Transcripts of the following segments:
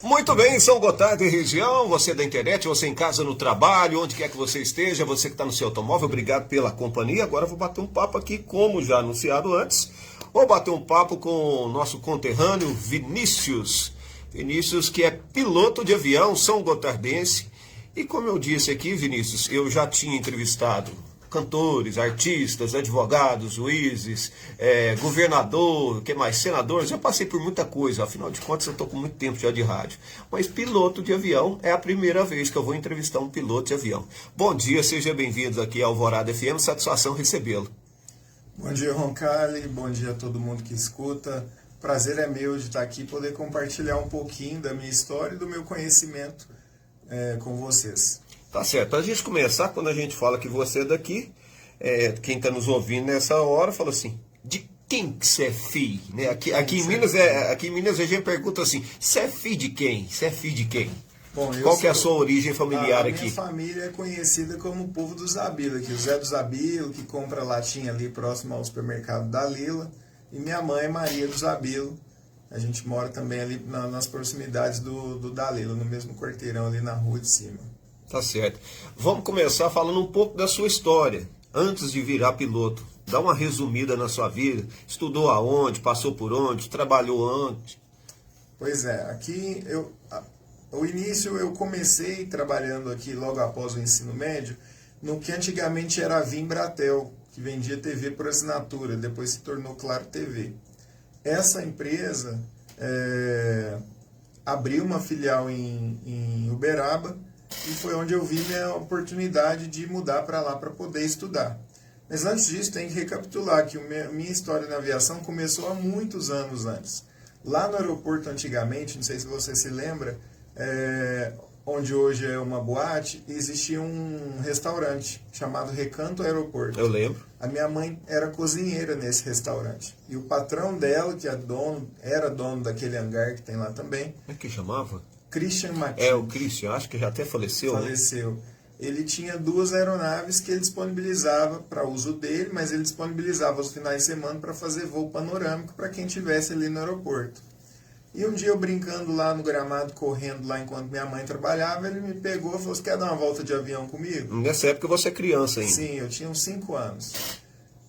Muito bem, São Gotardo e região, você da internet, você em casa, no trabalho, onde quer que você esteja, você que está no seu automóvel, obrigado pela companhia. Agora eu vou bater um papo aqui, como já anunciado antes, vou bater um papo com o nosso conterrâneo Vinícius. Vinícius, que é piloto de avião, São Gotardense. E como eu disse aqui, Vinícius, eu já tinha entrevistado cantores, artistas, advogados, juízes, governador, que mais, senadores, já passei por muita coisa, afinal de contas eu estou com muito tempo já de rádio. Mas piloto de avião é a primeira vez que eu vou entrevistar um piloto de avião. Bom dia, seja bem-vindo aqui ao Alvorada FM, satisfação recebê-lo. Bom dia, Roncalli, bom dia a todo mundo que escuta. Prazer é meu de estar aqui e poder compartilhar um pouquinho da minha história e do meu conhecimento com vocês. Tá certo. Para a gente começar, quando a gente fala que você é daqui, quem está nos ouvindo nessa hora fala assim, de quem que você é filho? Né? Aqui em Minas a gente pergunta assim, você é filho de quem? Você é filho de quem? Bom, Qual que é a sua origem familiar aqui? Minha família é conhecida como o povo do Zabilo, aqui, o Zé do Zabilo, que compra latinha ali próximo ao supermercado da Lila, e minha mãe é Maria do Zabilo. A gente mora também ali nas proximidades do da Lila, no mesmo quarteirão ali na rua de cima. Tá certo. Vamos começar falando um pouco da sua história. Antes de virar piloto, dá uma resumida na sua vida. Estudou aonde, passou por onde, trabalhou onde? Pois é, aqui o início eu comecei trabalhando aqui logo após o ensino médio, no que antigamente era a Vimbratel, que vendia TV por assinatura, depois se tornou Claro TV. Essa empresa abriu uma filial em Uberaba, e foi onde eu vi minha oportunidade de mudar para lá para poder estudar. Mas antes disso, tem que recapitular que minha história na aviação começou há muitos anos antes. Lá no aeroporto, antigamente, não sei se você se lembra, onde hoje é uma boate, existia um restaurante chamado Recanto Aeroporto. Eu lembro. A minha mãe era cozinheira nesse restaurante. E o patrão dela, que era dono daquele hangar que tem lá também. Como é que chamava? Christian Martins. O Christian, acho que já até faleceu, Faleceu. Né? Ele tinha 2 aeronaves que ele disponibilizava para uso dele, mas ele disponibilizava os finais de semana para fazer voo panorâmico para quem estivesse ali no aeroporto. E um dia eu brincando lá no gramado, correndo lá enquanto minha mãe trabalhava, ele me pegou e falou, você quer dar uma volta de avião comigo? Nessa época você é criança ainda. Sim, eu tinha uns 5 anos.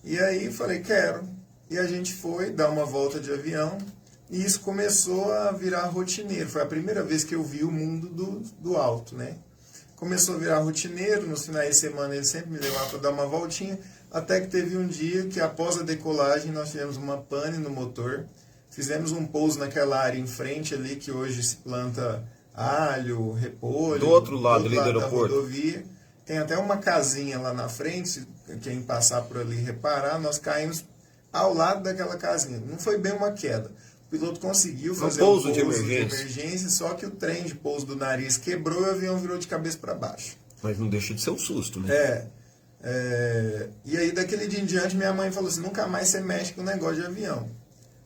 E aí eu falei, quero. E a gente foi dar uma volta de avião. E isso começou a virar rotineiro. Foi a primeira vez que eu vi o mundo do alto, né? Começou a virar rotineiro. Nos finais de semana ele sempre me levava para dar uma voltinha. Até que teve um dia que após a decolagem nós tivemos uma pane no motor. Fizemos um pouso naquela área em frente ali que hoje se planta alho, repolho. Do outro lado ali do aeroporto. Da rodovia. Tem até uma casinha lá na frente. Quem passar por ali reparar, nós caímos ao lado daquela casinha. Não foi bem uma queda. O piloto conseguiu fazer um pouso de emergência, só que o trem de pouso do nariz quebrou e o avião virou de cabeça para baixo. Mas não deixa de ser um susto, né? E aí, daquele dia em diante, minha mãe falou assim, nunca mais você mexe com negócio de avião.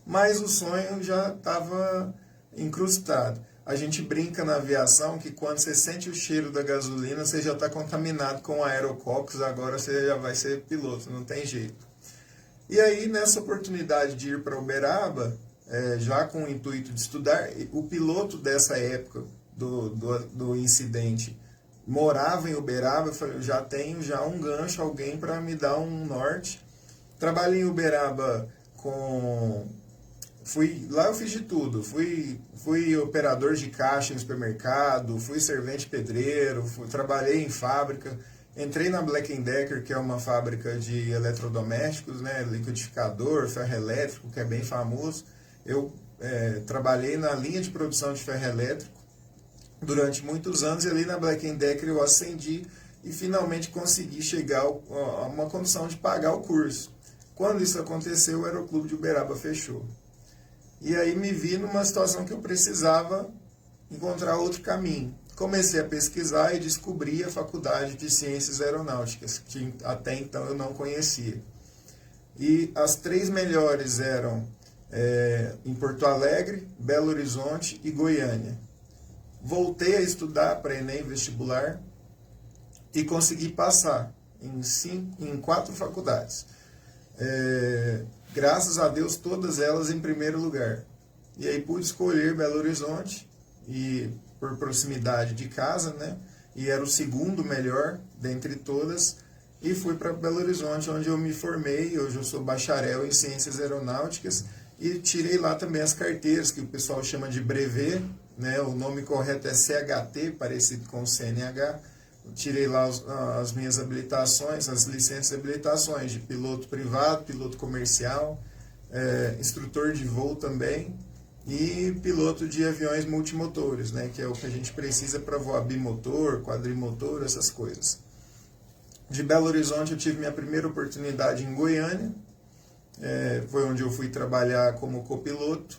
Mas o sonho já estava incrustado. A gente brinca na aviação que quando você sente o cheiro da gasolina, você já está contaminado com aerococcus, agora você já vai ser piloto, não tem jeito. E aí, nessa oportunidade de ir para Uberaba, já com o intuito de estudar, o piloto dessa época do incidente morava em Uberaba. Eu falei, eu já tenho um gancho, alguém para me dar um norte. Trabalhei em Uberaba lá eu fiz de tudo, fui operador de caixa em supermercado, fui servente pedreiro, trabalhei em fábrica, entrei na Black & Decker, que é uma fábrica de eletrodomésticos, né, liquidificador, ferro elétrico, que é bem famoso. Eu trabalhei na linha de produção de ferro elétrico durante muitos anos, e ali na Black & Decker eu ascendi e finalmente consegui chegar a uma condição de pagar o curso. Quando isso aconteceu, o Aeroclube de Uberaba fechou. E aí me vi numa situação que eu precisava encontrar outro caminho. Comecei a pesquisar e descobri a Faculdade de Ciências Aeronáuticas, que até então eu não conhecia. E as 3 melhores eram em Porto Alegre, Belo Horizonte e Goiânia. Voltei a estudar para Enem vestibular e consegui passar em 4 faculdades. Graças a Deus, todas elas em primeiro lugar. E aí pude escolher Belo Horizonte e por proximidade de casa, né? E era o segundo melhor dentre todas. E fui para Belo Horizonte, onde eu me formei. Hoje eu sou bacharel em Ciências Aeronáuticas e tirei lá também as carteiras, que o pessoal chama de brevet, né? O nome correto é CHT, parecido com o CNH. Eu tirei lá as minhas habilitações, as licenças de habilitações de piloto privado, piloto comercial, instrutor de voo também e piloto de aviões multimotores, né? Que é o que a gente precisa para voar bimotor, quadrimotor, essas coisas. De Belo Horizonte eu tive minha primeira oportunidade em Goiânia, foi onde eu fui trabalhar como copiloto,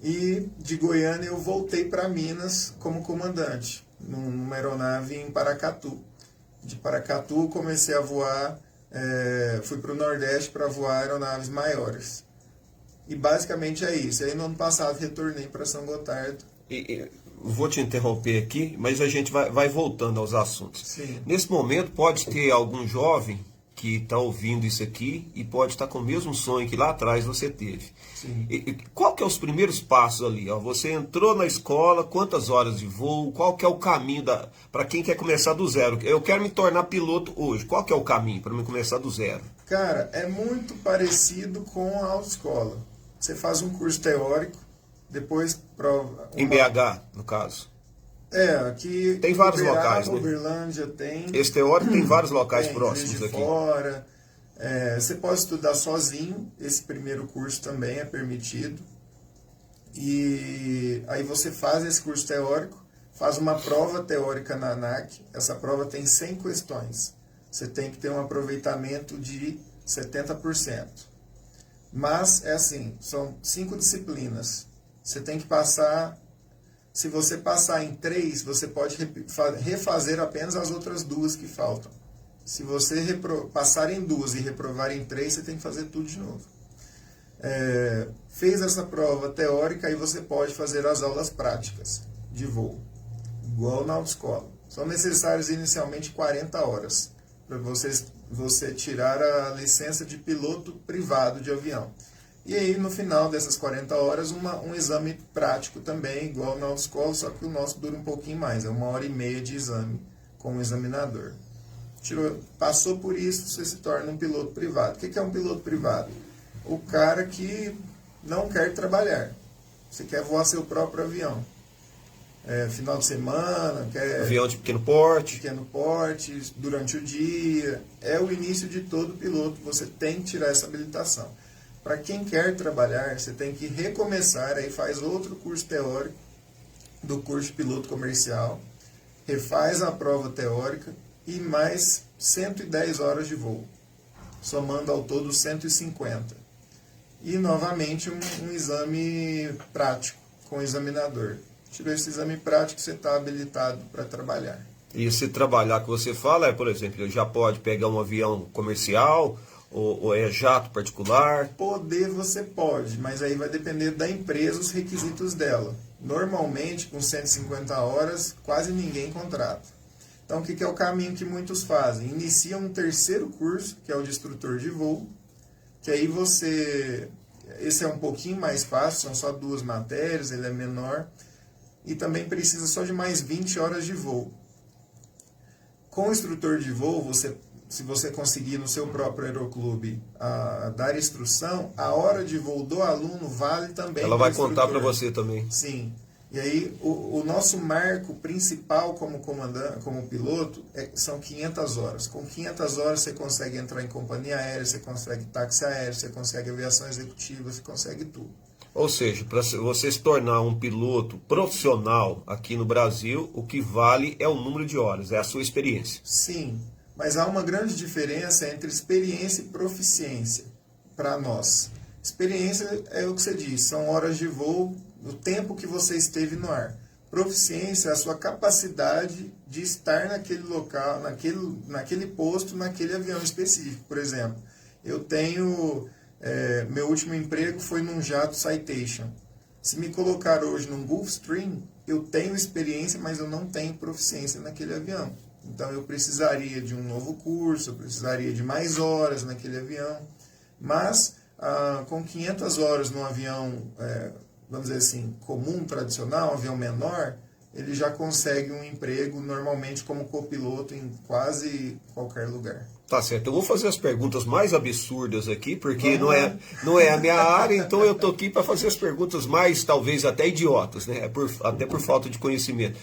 e de Goiânia eu voltei para Minas como comandante, numa aeronave em Paracatu. De Paracatu comecei a voar, fui para o Nordeste para voar aeronaves maiores. E basicamente é isso. Aí no ano passado retornei para São Gotardo. Vou te interromper aqui, mas a gente vai voltando aos assuntos. Sim. Nesse momento pode ter algum jovem que está ouvindo isso aqui e pode estar com o mesmo sonho que lá atrás você teve. Sim. Qual que é os primeiros passos ali? Ó? Você entrou na escola, quantas horas de voo? Qual que é o caminho para quem quer começar do zero? Eu quero me tornar piloto hoje. Qual que é o caminho para me começar do zero? Cara, é muito parecido com a autoescola. Você faz um curso teórico, depois prova... Em BH, no caso. Aqui... Tem vários Uberaba, locais, né? Uberlândia tem... Esse teórico tem vários locais tem, próximos Juiz de aqui. Fora. Você pode estudar sozinho, esse primeiro curso também é permitido. E aí você faz esse curso teórico, faz uma prova teórica na ANAC. Essa prova tem 100 questões. Você tem que ter um aproveitamento de 70%. Mas é assim, são 5 disciplinas. Você tem que passar... Se você passar em 3, você pode refazer apenas as outras 2 que faltam. Se você passar em 2 e reprovar em 3, você tem que fazer tudo de novo. Fez essa prova teórica, aí você pode fazer as aulas práticas de voo, igual na autoescola. São necessárias inicialmente 40 horas para você tirar a licença de piloto privado de avião. E aí, no final dessas 40 horas, um exame prático também, igual na autoescola, só que o nosso dura um pouquinho mais, é 1h30 de exame com o examinador. Passou por isso, você se torna um piloto privado. O que é um piloto privado? O cara que não quer trabalhar. Você quer voar seu próprio avião. Final de semana, quer... Avião de pequeno porte. Pequeno porte, durante o dia. É o início de todo piloto, você tem que tirar essa habilitação. Para quem quer trabalhar, você tem que recomeçar, aí faz outro curso teórico do curso de piloto comercial, refaz a prova teórica e mais 110 horas de voo, somando ao todo 150. E novamente um exame prático com o examinador. Tirou esse exame prático, você está habilitado para trabalhar. E se trabalhar que você fala, por exemplo, já pode pegar um avião comercial ou é jato particular? Poder você pode, mas aí vai depender da empresa, os requisitos dela. Normalmente, com 150 horas, quase ninguém contrata. Então, o que é o caminho que muitos fazem? Iniciam um terceiro curso, que é o de instrutor de voo, que aí esse é um pouquinho mais fácil, são só 2 matérias, ele é menor, e também precisa só de mais 20 horas de voo. Com o instrutor de voo, se você conseguir no seu próprio aeroclube dar instrução, a hora de voo do aluno vale também. Ela vai contar para você também. Sim. E aí, o nosso marco principal como comandante, como piloto, são 500 horas. Com 500 horas você consegue entrar em companhia aérea, você consegue táxi aéreo, você consegue aviação executiva, você consegue tudo. Ou seja, para você se tornar um piloto profissional aqui no Brasil, o que vale é o número de horas, é a sua experiência. Sim, mas há uma grande diferença entre experiência e proficiência para nós. Experiência é o que você diz, são horas de voo, o tempo que você esteve no ar. Proficiência é a sua capacidade de estar naquele local, naquele posto, naquele avião específico. Por exemplo, eu tenho... meu último emprego foi num jato Citation. Se me colocar hoje num Gulfstream, eu tenho experiência, mas eu não tenho proficiência naquele avião. Então eu precisaria de um novo curso, eu precisaria de mais horas naquele avião. Mas com 500 horas num avião vamos dizer assim, comum, tradicional, um avião menor, ele já consegue um emprego normalmente como copiloto em quase qualquer lugar. Tá certo, eu vou fazer as perguntas mais absurdas aqui, porque Vamos lá. não é a minha área, então eu tô aqui para fazer as perguntas mais, talvez até idiotas, né? Até por falta de conhecimento.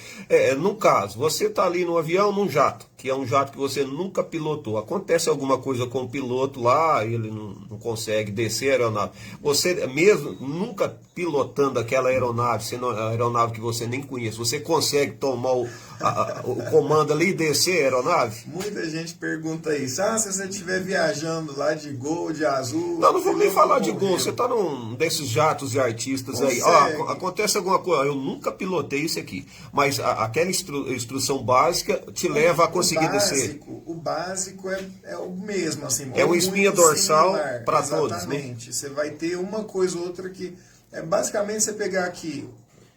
No caso, você tá ali no avião, num jato, que é um jato que você nunca pilotou. Acontece alguma coisa com o piloto lá, ele não consegue descer a aeronave. Você mesmo nunca pilotando aquela aeronave, sendo a aeronave que você nem conhece, você consegue tomar o comando ali e descer a aeronave? Muita gente pergunta isso. Ah, se você estiver viajando lá de Gol, de Azul... Não vou nem piloto falar de morreu. Gol, você tá num desses jatos de artistas aí. Consegue. Acontece alguma coisa, eu nunca pilotei isso aqui, mas aquela instrução básica te leva a conseguir descer. O básico é o mesmo, assim. É ou uma espinha muito dorsal similar. para todos, né? Exatamente. Você vai ter uma coisa ou outra que... basicamente, você pegar aqui,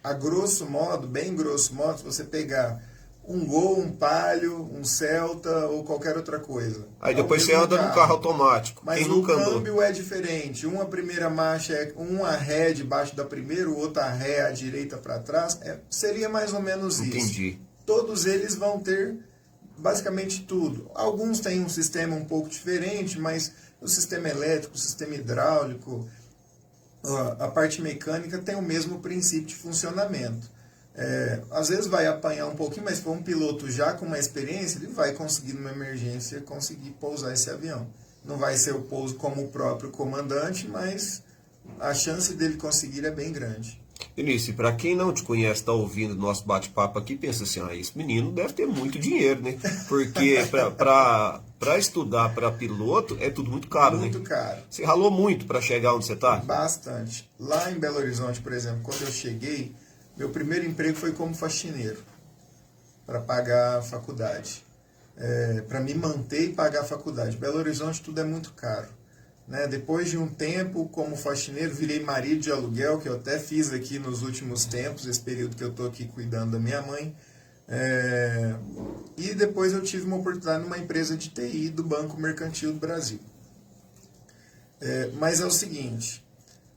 a grosso modo, bem grosso modo, se você pegar um Gol, um Palio, um Celta ou qualquer outra coisa. Aí É o depois você mesmo anda num carro automático. Mas Quem o nunca andou? câmbio é diferente. Uma primeira marcha é uma ré debaixo da primeira, outra ré à direita para trás. Seria mais ou menos isso. Entendi. Todos eles vão ter basicamente tudo. Alguns têm um sistema um pouco diferente, mas o sistema elétrico, o sistema hidráulico, a parte mecânica tem o mesmo princípio de funcionamento. Às vezes vai apanhar um pouquinho, mas se for um piloto já com uma experiência, ele vai conseguir, numa emergência, conseguir pousar esse avião. Não vai ser o pouso como o próprio comandante, mas a chance dele conseguir é bem grande. Vinícius, para quem não te conhece, está ouvindo nosso bate-papo aqui, pensa assim, esse menino deve ter muito dinheiro, né? Porque para estudar para piloto é tudo muito caro, Muito né? caro. Você ralou muito para chegar onde você está? Bastante. Lá em Belo Horizonte, por exemplo, quando eu cheguei, meu primeiro emprego foi como faxineiro, para pagar a faculdade. Para me manter e pagar a faculdade. Belo Horizonte tudo é muito caro. Né? Depois de um tempo como faxineiro, virei marido de aluguel, que eu até fiz aqui nos últimos tempos, esse período que eu estou aqui cuidando da minha mãe. E depois eu tive uma oportunidade numa empresa de TI do Banco Mercantil do Brasil. Mas é o seguinte,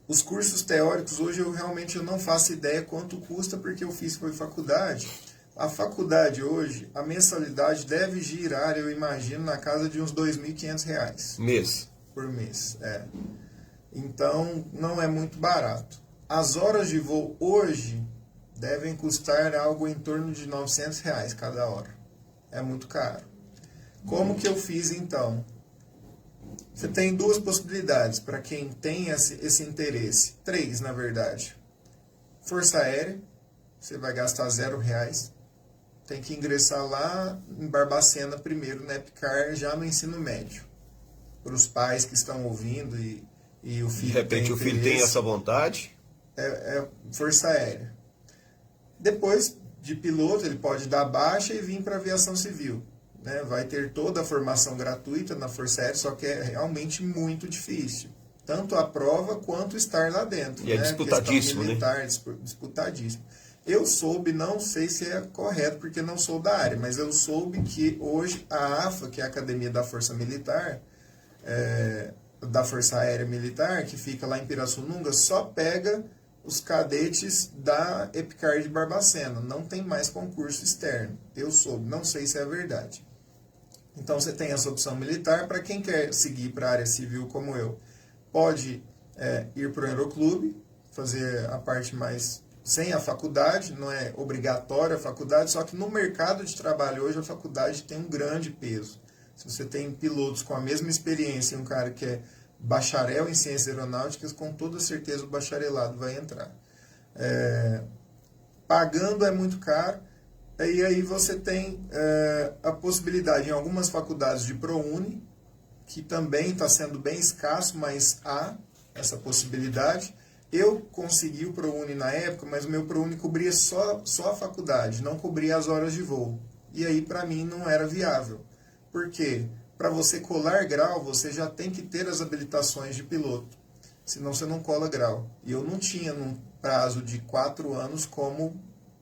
os cursos teóricos hoje eu realmente não faço ideia quanto custa, porque eu fiz foi faculdade. A faculdade hoje, a mensalidade deve girar, eu imagino, na casa de uns R$ 2.500. Mês. Por mês, Então, não é muito barato. As horas de voo hoje devem custar algo em torno de R$ 900 cada hora. É muito caro. Como que eu fiz, então? Você tem duas possibilidades para quem tem esse interesse. Três, na verdade. Força Aérea, você vai gastar R$0. Tem que ingressar lá em Barbacena primeiro, na EPICAR, já no ensino médio. Para os pais que estão ouvindo e o filho De repente o filho tem essa vontade. Força Aérea. Depois de piloto, ele pode dar baixa e vir para a aviação civil. Né? Vai ter toda a formação gratuita na Força Aérea, só que é realmente muito difícil. Tanto a prova quanto estar lá dentro. E é disputadíssimo, militar, né? Disputadíssimo. Eu soube, não sei se é correto, porque não sou da área, mas eu soube que hoje a AFA, que é a Academia da Força Militar, da Força Aérea Militar, que fica lá em Pirassununga, só pega os cadetes da EPICAR de Barbacena. Não tem mais concurso externo. Eu soube, não sei se é verdade. Então você tem essa opção militar. Para quem quer seguir para a área civil como eu, pode ir para o Aeroclube, fazer a parte mais sem a faculdade, não é obrigatória a faculdade, só que no mercado de trabalho hoje a faculdade tem um grande peso. Se você tem pilotos com a mesma experiência e um cara que é bacharel em ciências aeronáuticas, com toda certeza o bacharelado vai entrar. Pagando é muito caro, e aí você tem a possibilidade em algumas faculdades de ProUni, que também está sendo bem escasso, mas há essa possibilidade. Eu consegui o ProUni na época, mas o meu ProUni cobria só a faculdade, não cobria as horas de voo. E aí para mim não era viável. Por quê? Para você colar grau, você já tem que ter as habilitações de piloto. Senão você não cola grau. E eu não tinha, num prazo de 4 anos, como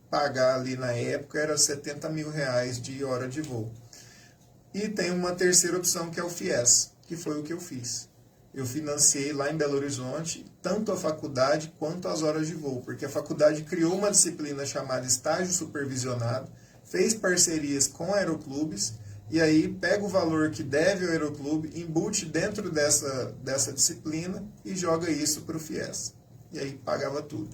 pagar ali na época, era R$70 mil de hora de voo. E tem uma terceira opção, que é o FIES, que foi o que eu fiz. eu financiei lá em Belo Horizonte tanto a faculdade quanto as horas de voo, porque a faculdade criou uma disciplina chamada estágio supervisionado, fez parcerias com aeroclubes, e aí pega o valor que deve ao aeroclube, embute dentro dessa disciplina e joga isso para o FIES. E aí pagava tudo.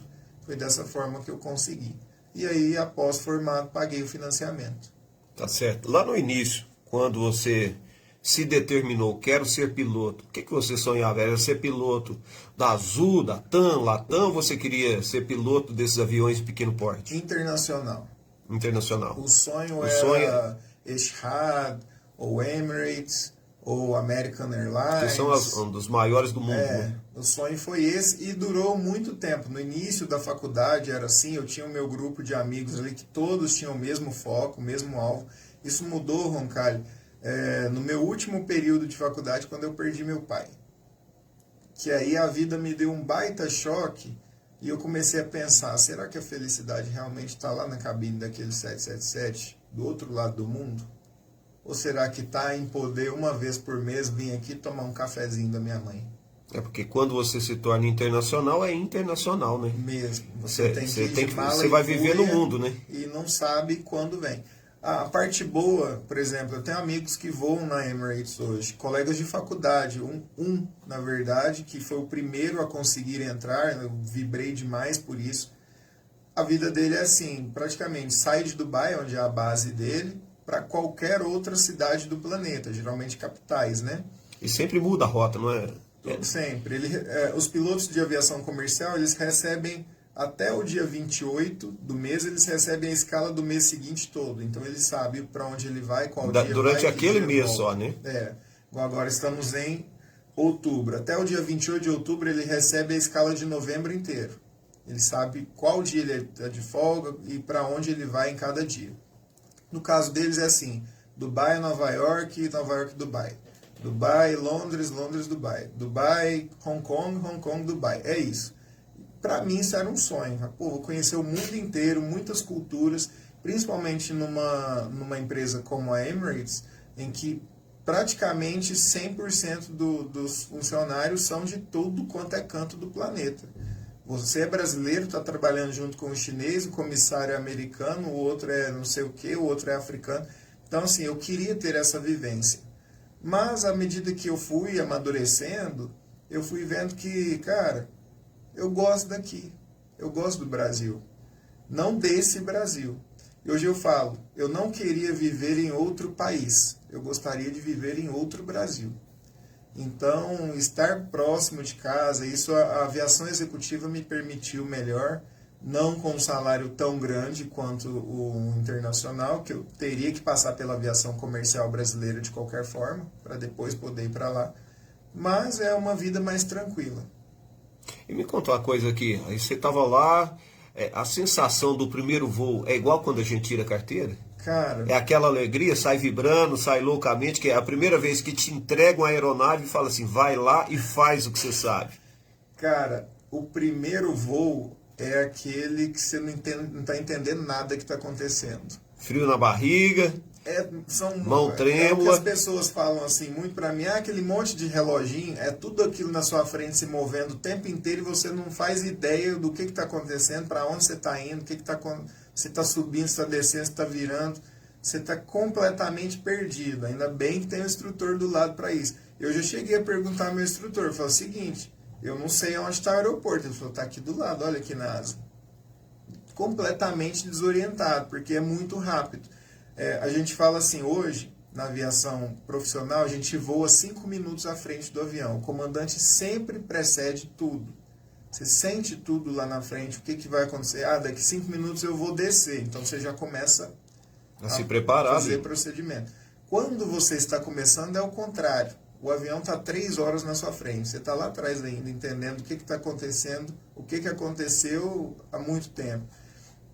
Foi dessa forma que eu consegui. E aí, após formado, paguei o financiamento. Tá certo. Lá no início, quando você se determinou, quero ser piloto, o que você sonhava? Era ser piloto da Azul, da TAM, Latam, ou você queria ser piloto desses aviões de pequeno porte? Internacional. Internacional. O sonho era Etihad, ou Emirates, ou American Airlines. Que são um dos maiores do mundo. Né? O sonho foi esse e durou muito tempo. No início da faculdade era assim, eu tinha o meu grupo de amigos ali que todos tinham o mesmo foco, o mesmo alvo. Isso mudou, Roncalli, no meu último período de faculdade, quando eu perdi meu pai. Que aí a vida me deu um baita choque e eu comecei a pensar, será que a felicidade realmente está lá na cabine daquele 777, do outro lado do mundo? Ou será que está em poder uma vez por mês vir aqui tomar um cafezinho da minha mãe? É porque quando você se torna internacional, é internacional, né? Mesmo. Você você vai viver no mundo, né? E não sabe quando vem. A parte boa, por exemplo, eu tenho amigos que voam na Emirates hoje, colegas de faculdade, na verdade, que foi o primeiro a conseguir entrar, eu vibrei demais por isso. A vida dele é assim, praticamente sai de Dubai, onde é a base dele, para qualquer outra cidade do planeta, geralmente capitais, né? E sempre muda a rota, não é? Sempre. Os pilotos de aviação comercial, eles recebem até o dia 28 do mês, eles recebem a escala do mês seguinte todo. Então ele sabe para onde ele vai, qual dia durante vai, aquele mês volta. só, né? Agora estamos em outubro. Até o dia 28 de outubro ele recebe a escala de novembro inteiro. Ele sabe qual dia ele está de folga e para onde ele vai em cada dia. No caso deles é assim, Dubai, Nova York, Dubai. Dubai, Londres, Dubai. Dubai, Hong Kong, Dubai. É isso. Para mim isso era um sonho. Pô, vou conhecer o mundo inteiro, muitas culturas, principalmente numa empresa como a Emirates, em que praticamente 100% dos funcionários são de todo quanto é canto do planeta. Você é brasileiro, está trabalhando junto com o chinês, o comissário é americano, o outro é não sei o que, o outro é africano. Então, assim, eu queria ter essa vivência. Mas, à medida que eu fui amadurecendo, eu fui vendo que, cara, eu gosto daqui. Eu gosto do Brasil. Não desse Brasil. E hoje eu falo, eu não queria viver em outro país. Eu gostaria de viver em outro Brasil. Então, estar próximo de casa, isso a aviação executiva me permitiu melhor, não com um salário tão grande quanto o internacional, que eu teria que passar pela aviação comercial brasileira de qualquer forma, para depois poder ir para lá, mas é uma vida mais tranquila. E me conta uma coisa aqui, aí você estava lá, a sensação do primeiro voo é igual quando a gente tira a carteira? Cara, é aquela alegria, sai vibrando, sai loucamente, que é a primeira vez que te entregam a aeronave e fala assim, vai lá e faz o que você sabe. Cara, o primeiro voo é aquele que você não está entendendo nada que está acontecendo. Frio na barriga, mão trêmula. É o que as pessoas falam assim, muito para mim, aquele monte de reloginho, é tudo aquilo na sua frente se movendo o tempo inteiro e você não faz ideia do que está acontecendo, para onde você está indo, o que está acontecendo. Você está subindo, você está descendo, você está virando, você está completamente perdido. Ainda bem que tem um instrutor do lado para isso. Eu já cheguei a perguntar ao meu instrutor, eu falei o seguinte, eu não sei onde está o aeroporto. Ele falou, está aqui do lado, olha aqui na asa. Completamente desorientado, porque é muito rápido. A gente fala assim, hoje, na aviação profissional, a gente voa 5 minutos à frente do avião. O comandante sempre precede tudo. Você sente tudo lá na frente, o que vai acontecer? Daqui 5 minutos eu vou descer. Então você já começa a se preparar, fazer procedimento. Quando você está começando é o contrário. O avião está 3 horas na sua frente. Você está lá atrás ainda, entendendo o que está acontecendo, o que aconteceu há muito tempo.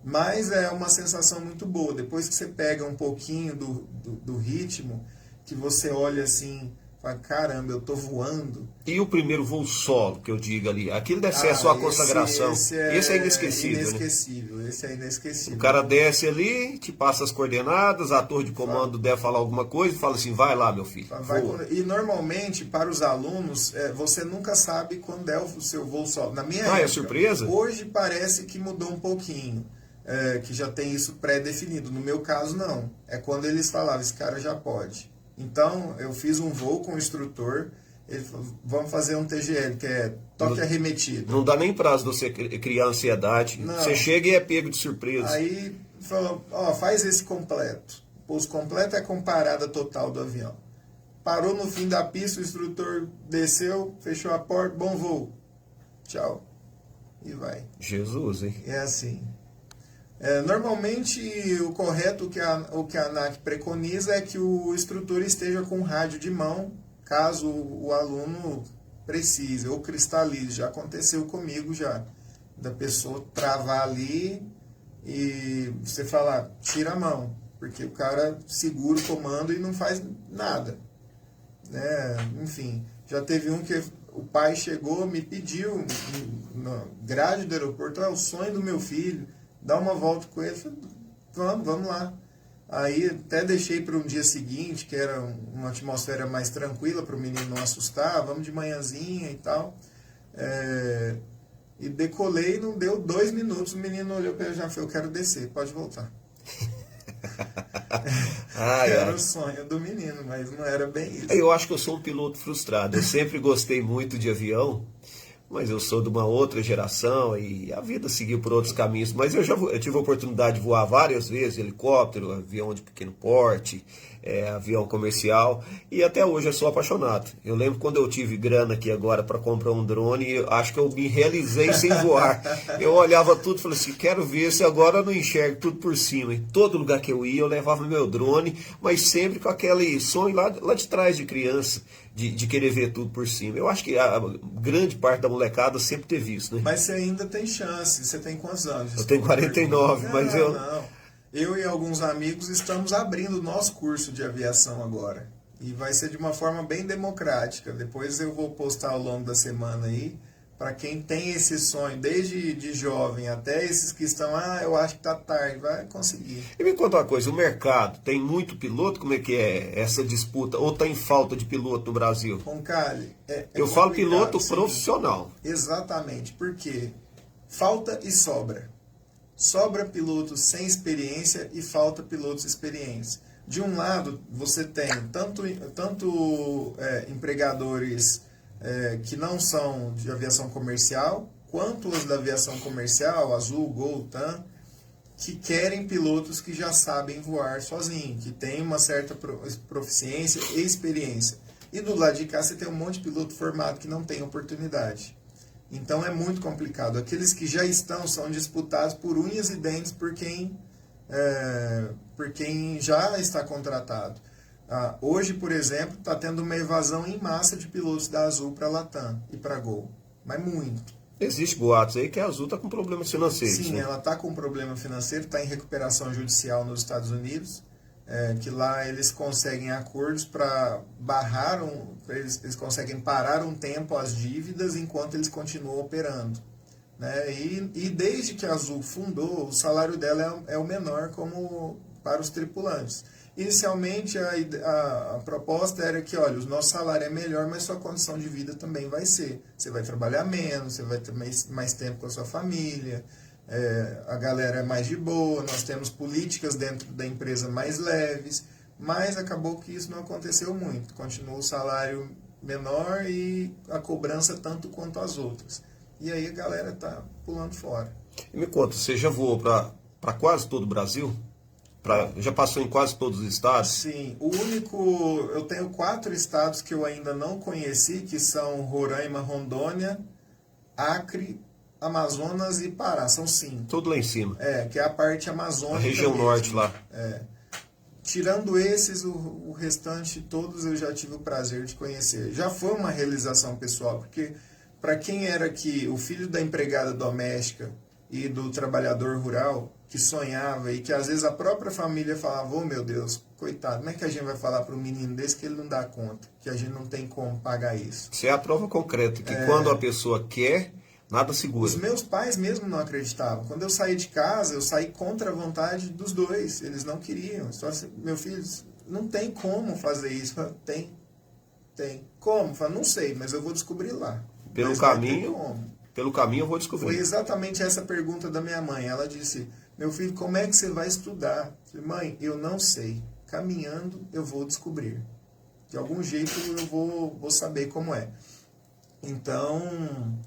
Mas é uma sensação muito boa. Depois que você pega um pouquinho do ritmo, que você olha assim Fala, caramba, eu tô voando. E o primeiro voo solo, que eu digo ali, aquilo deve ser a sua consagração. Esse é inesquecível, inesquecível, né? Esse é inesquecível. O cara desce ali, te passa as coordenadas, a torre de comando deve falar alguma coisa e fala assim, vai lá, meu filho. E normalmente, para os alunos, você nunca sabe quando é o seu voo solo. Na minha época, é surpresa? Hoje parece que mudou um pouquinho, que já tem isso pré-definido. No meu caso, não. É quando eles falavam, esse cara já pode. Então, eu fiz um voo com o instrutor, ele falou, vamos fazer um TGL, que é toque arremetido. Não dá nem prazo de você criar ansiedade. Não. Você chega e é pego de surpresa. Aí, falou, faz esse completo. O pouso completo é com parada total do avião. Parou no fim da pista, o instrutor desceu, fechou a porta, bom voo. Tchau. E vai. Jesus, hein? É assim. Normalmente, o correto, o que a ANAC preconiza é que o instrutor esteja com o rádio de mão, caso o aluno precise ou cristalize. Já aconteceu comigo já, da pessoa travar ali e você falar, tira a mão, porque o cara segura o comando e não faz nada. Enfim, já teve um que o pai chegou, me pediu na grade do aeroporto, é o sonho do meu filho, dá uma volta com ele, falei, vamos lá. Aí até deixei para um dia seguinte, que era uma atmosfera mais tranquila para o menino não assustar, vamos de manhãzinha e tal. E decolei, não deu 2 minutos, o menino olhou para ele e já falou, eu quero descer, pode voltar. Era o sonho do menino, mas não era bem isso. Eu acho que eu sou um piloto frustrado. Eu sempre gostei muito de avião, mas eu sou de uma outra geração e a vida seguiu por outros caminhos. Mas eu tive a oportunidade de voar várias vezes, helicóptero, avião de pequeno porte, avião comercial, e até hoje eu sou apaixonado. Eu lembro quando eu tive grana aqui agora para comprar um drone, eu acho que eu me realizei sem voar. Eu olhava tudo e falei assim, quero ver se agora eu não enxergo tudo por cima. Em todo lugar que eu ia, eu levava meu drone, mas sempre com aquele sonho lá de trás de criança, de querer ver tudo por cima. Eu acho que a grande parte da molecada sempre teve isso, né? Mas você ainda tem chance. Você tem quantos anos? Eu tenho 49, mas eu... Não. Eu e alguns amigos estamos abrindo o nosso curso de aviação agora. E vai ser de uma forma bem democrática. Depois eu vou postar ao longo da semana aí, para quem tem esse sonho, desde de jovem até esses que estão, eu acho que tá tarde, vai conseguir. E me conta uma coisa, o mercado tem muito piloto? Como é que é essa disputa? Ou está em falta de piloto no Brasil? Concalhe, eu falo piloto profissional. Exatamente, porque falta e sobra. Sobra pilotos sem experiência e falta pilotos experientes. De um lado, você tem tanto empregadores que não são de aviação comercial, quanto os da aviação comercial, Azul, Gol, TAM, que querem pilotos que já sabem voar sozinho, que têm uma certa proficiência e experiência. E do lado de cá você tem um monte de piloto formado que não tem oportunidade. Então é muito complicado. Aqueles que já estão são disputados por unhas e dentes por quem já está contratado. Hoje, por exemplo, está tendo uma evasão em massa de pilotos da Azul para a Latam e para a Gol. Mas muito. Existe boatos aí que a Azul está com problemas financeiros. Sim, né? ela está com problema financeiro, está em recuperação judicial nos Estados Unidos, que lá eles conseguem acordos para eles conseguem parar um tempo as dívidas enquanto eles continuam operando. Né? E desde que a Azul fundou, o salário dela é o menor como para os tripulantes. Inicialmente a proposta era que, olha, o nosso salário é melhor, mas sua condição de vida também vai ser. Você vai trabalhar menos, você vai ter mais tempo com a sua família, a galera é mais de boa, nós temos políticas dentro da empresa mais leves, mas acabou que isso não aconteceu muito. Continuou o salário menor e a cobrança tanto quanto as outras. E aí a galera está pulando fora. E me conta, você já voou para quase todo o Brasil? Já passou em quase todos os estados? Sim, eu tenho 4 estados que eu ainda não conheci, que são Roraima, Rondônia, Acre, Amazonas e Pará, são 5. Tudo lá em cima. Que é a parte amazônica. A região mesmo. norte lá. Tirando esses, o restante, todos eu já tive o prazer de conhecer. Já foi uma realização pessoal, porque para quem era aqui o filho da empregada doméstica e do trabalhador rural, que sonhava e que às vezes a própria família falava, oh meu Deus, coitado, como é que a gente vai falar para um menino desse que ele não dá conta, que a gente não tem como pagar isso? Isso é a prova concreta, que quando a pessoa quer, nada segura. Os meus pais mesmo não acreditavam. Quando eu saí de casa, eu saí contra a vontade dos dois. Eles não queriam. Só assim, meu filho, não tem como fazer isso. Eu falei, tem. Como? Eu falei, não sei, mas eu vou descobrir lá. Pelo Mas pelo caminho eu vou descobrir. Foi exatamente essa pergunta da minha mãe. Ela disse, meu filho, como é que você vai estudar? Eu falei, mãe, eu não sei. Caminhando, eu vou descobrir. De algum jeito, eu vou saber como é. Então...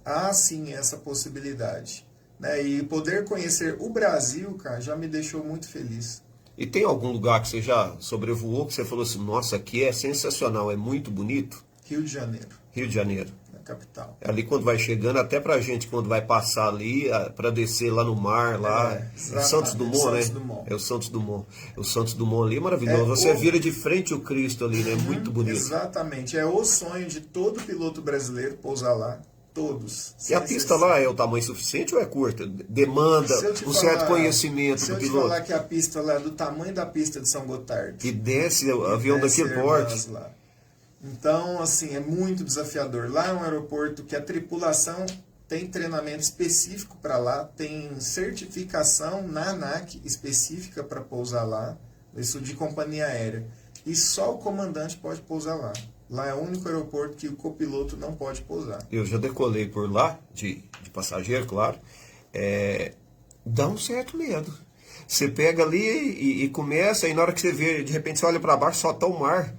há sim essa possibilidade, né? E poder conhecer o Brasil, cara, já me deixou muito feliz. E tem algum lugar que você já sobrevoou que você falou assim, nossa, aqui é sensacional, é muito bonito? Rio de Janeiro, Rio de Janeiro. a capital. Ali quando vai chegando, até pra gente quando vai passar ali, pra descer lá no mar, lá, é Santos Dumont, Santos né? Dumont. É o Santos Dumont. O Santos Dumont ali é maravilhoso. Você vira de frente o Cristo ali, né? Muito bonito. Exatamente, é o sonho de todo piloto brasileiro pousar lá. Todos. E a pista lá é o tamanho suficiente ou é curta? Demanda um certo conhecimento do piloto. Se eu te falar que a pista lá é do tamanho da pista de São Gotardo. Que desce o avião daquele porte. Então, assim, é muito desafiador. Lá é um aeroporto que a tripulação tem treinamento específico para lá, tem certificação na ANAC específica para pousar lá, isso de companhia aérea. E só o comandante pode pousar lá. Lá é o único aeroporto que o copiloto não pode pousar. Eu já decolei por lá, de passageiro, claro. Dá um certo medo. Você pega ali e começa, e na hora que você vê, de repente você olha para baixo, só tá o mar.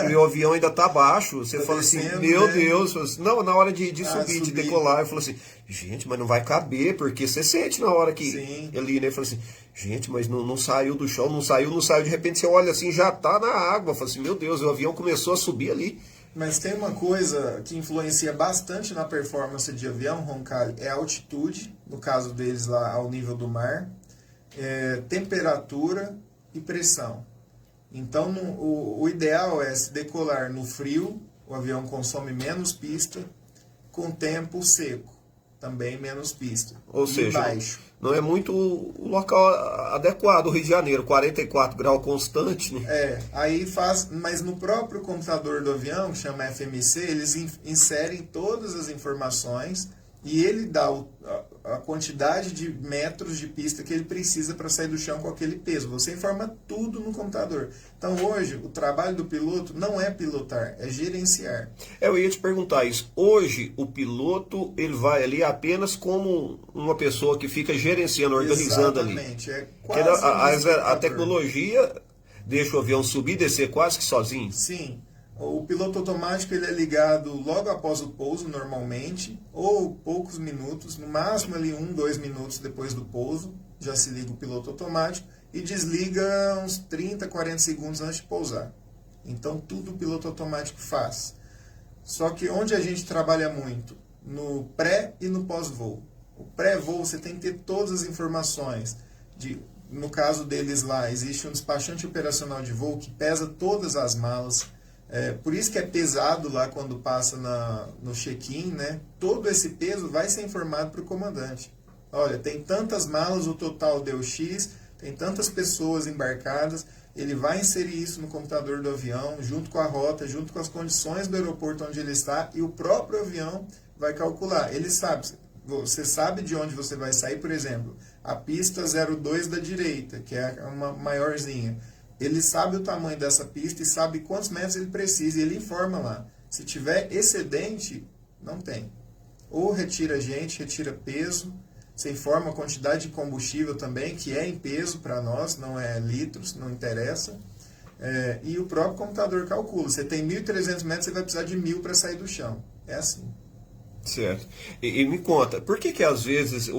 E o avião ainda tá baixo. Você fala descendo, assim, meu né? Deus. Não, na hora de subir, de decolar, eu falo assim, gente, mas não vai caber, porque você sente na hora que Sim. ali, né? Eu falo assim, gente, mas não saiu do chão, não saiu. De repente você olha assim, já tá na água. Eu falo assim, meu Deus, o avião começou a subir ali. Mas tem uma coisa que influencia bastante na performance de avião, Roncalli, é a altitude, no caso deles lá ao nível do mar, temperatura e pressão. Então o ideal é se decolar no frio, o avião consome menos pista, com tempo seco, também menos pista. Ou seja, baixo. Não é muito o local adequado, o Rio de Janeiro, 44 graus constante, né? Aí faz, mas no próprio computador do avião, que chama FMC, eles inserem todas as informações e ele dá a quantidade de metros de pista que ele precisa para sair do chão com aquele peso. Você informa tudo no computador. Então hoje, o trabalho do piloto não é pilotar, é gerenciar. Eu ia te perguntar isso. Hoje, o piloto, ele vai ali apenas como uma pessoa que fica gerenciando, organizando. Exatamente, ali. Quase A tecnologia deixa o avião subir e descer quase que sozinho. Sim. O piloto automático ele é ligado logo após o pouso, normalmente, ou poucos minutos, no máximo ali 1-2 minutos depois do pouso, já se liga o piloto automático e desliga uns 30, 40 segundos antes de pousar. Então tudo o piloto automático faz. Só que onde a gente trabalha muito? No pré e no pós-voo. O pré-voo você tem que ter todas as informações. No caso deles lá, existe um despachante operacional de voo que pesa todas as malas. Por isso que é pesado lá quando passa no check-in, né? Todo esse peso vai ser informado para o comandante. Olha, tem tantas malas, o total deu X, tem tantas pessoas embarcadas, ele vai inserir isso no computador do avião, junto com a rota, junto com as condições do aeroporto onde ele está, e o próprio avião vai calcular. Ele sabe, você sabe de onde você vai sair, por exemplo, a pista 02 da direita, que é uma maiorzinha. Ele sabe o tamanho dessa pista e sabe quantos metros ele precisa, e ele informa lá. Se tiver excedente, não tem. Ou retira gente, retira peso, você informa a quantidade de combustível também, que é em peso para nós, não é litros, não interessa. E o próprio computador calcula. Você tem 1.300 metros, você vai precisar de 1.000 para sair do chão. É assim. Certo. E me conta, por que às vezes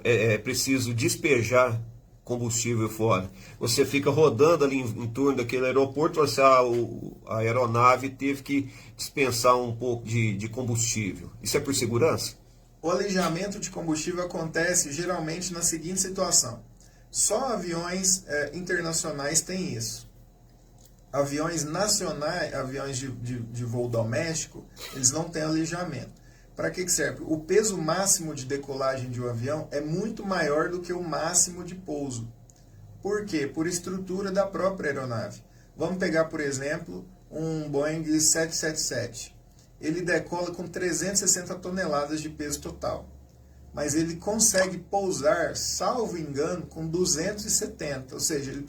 é preciso despejar combustível fora? Você fica rodando ali em torno daquele aeroporto, a aeronave teve que dispensar um pouco de combustível. Isso é por segurança? O alijamento de combustível acontece geralmente na seguinte situação. Só aviões internacionais têm isso. Aviões nacionais, aviões de voo doméstico, eles não têm alijamento. Para que serve? O peso máximo de decolagem de um avião é muito maior do que o máximo de pouso. Por quê? Por estrutura da própria aeronave. Vamos pegar, por exemplo, um Boeing 777. Ele decola com 360 toneladas de peso total. Mas ele consegue pousar, salvo engano, com 270. Ou seja,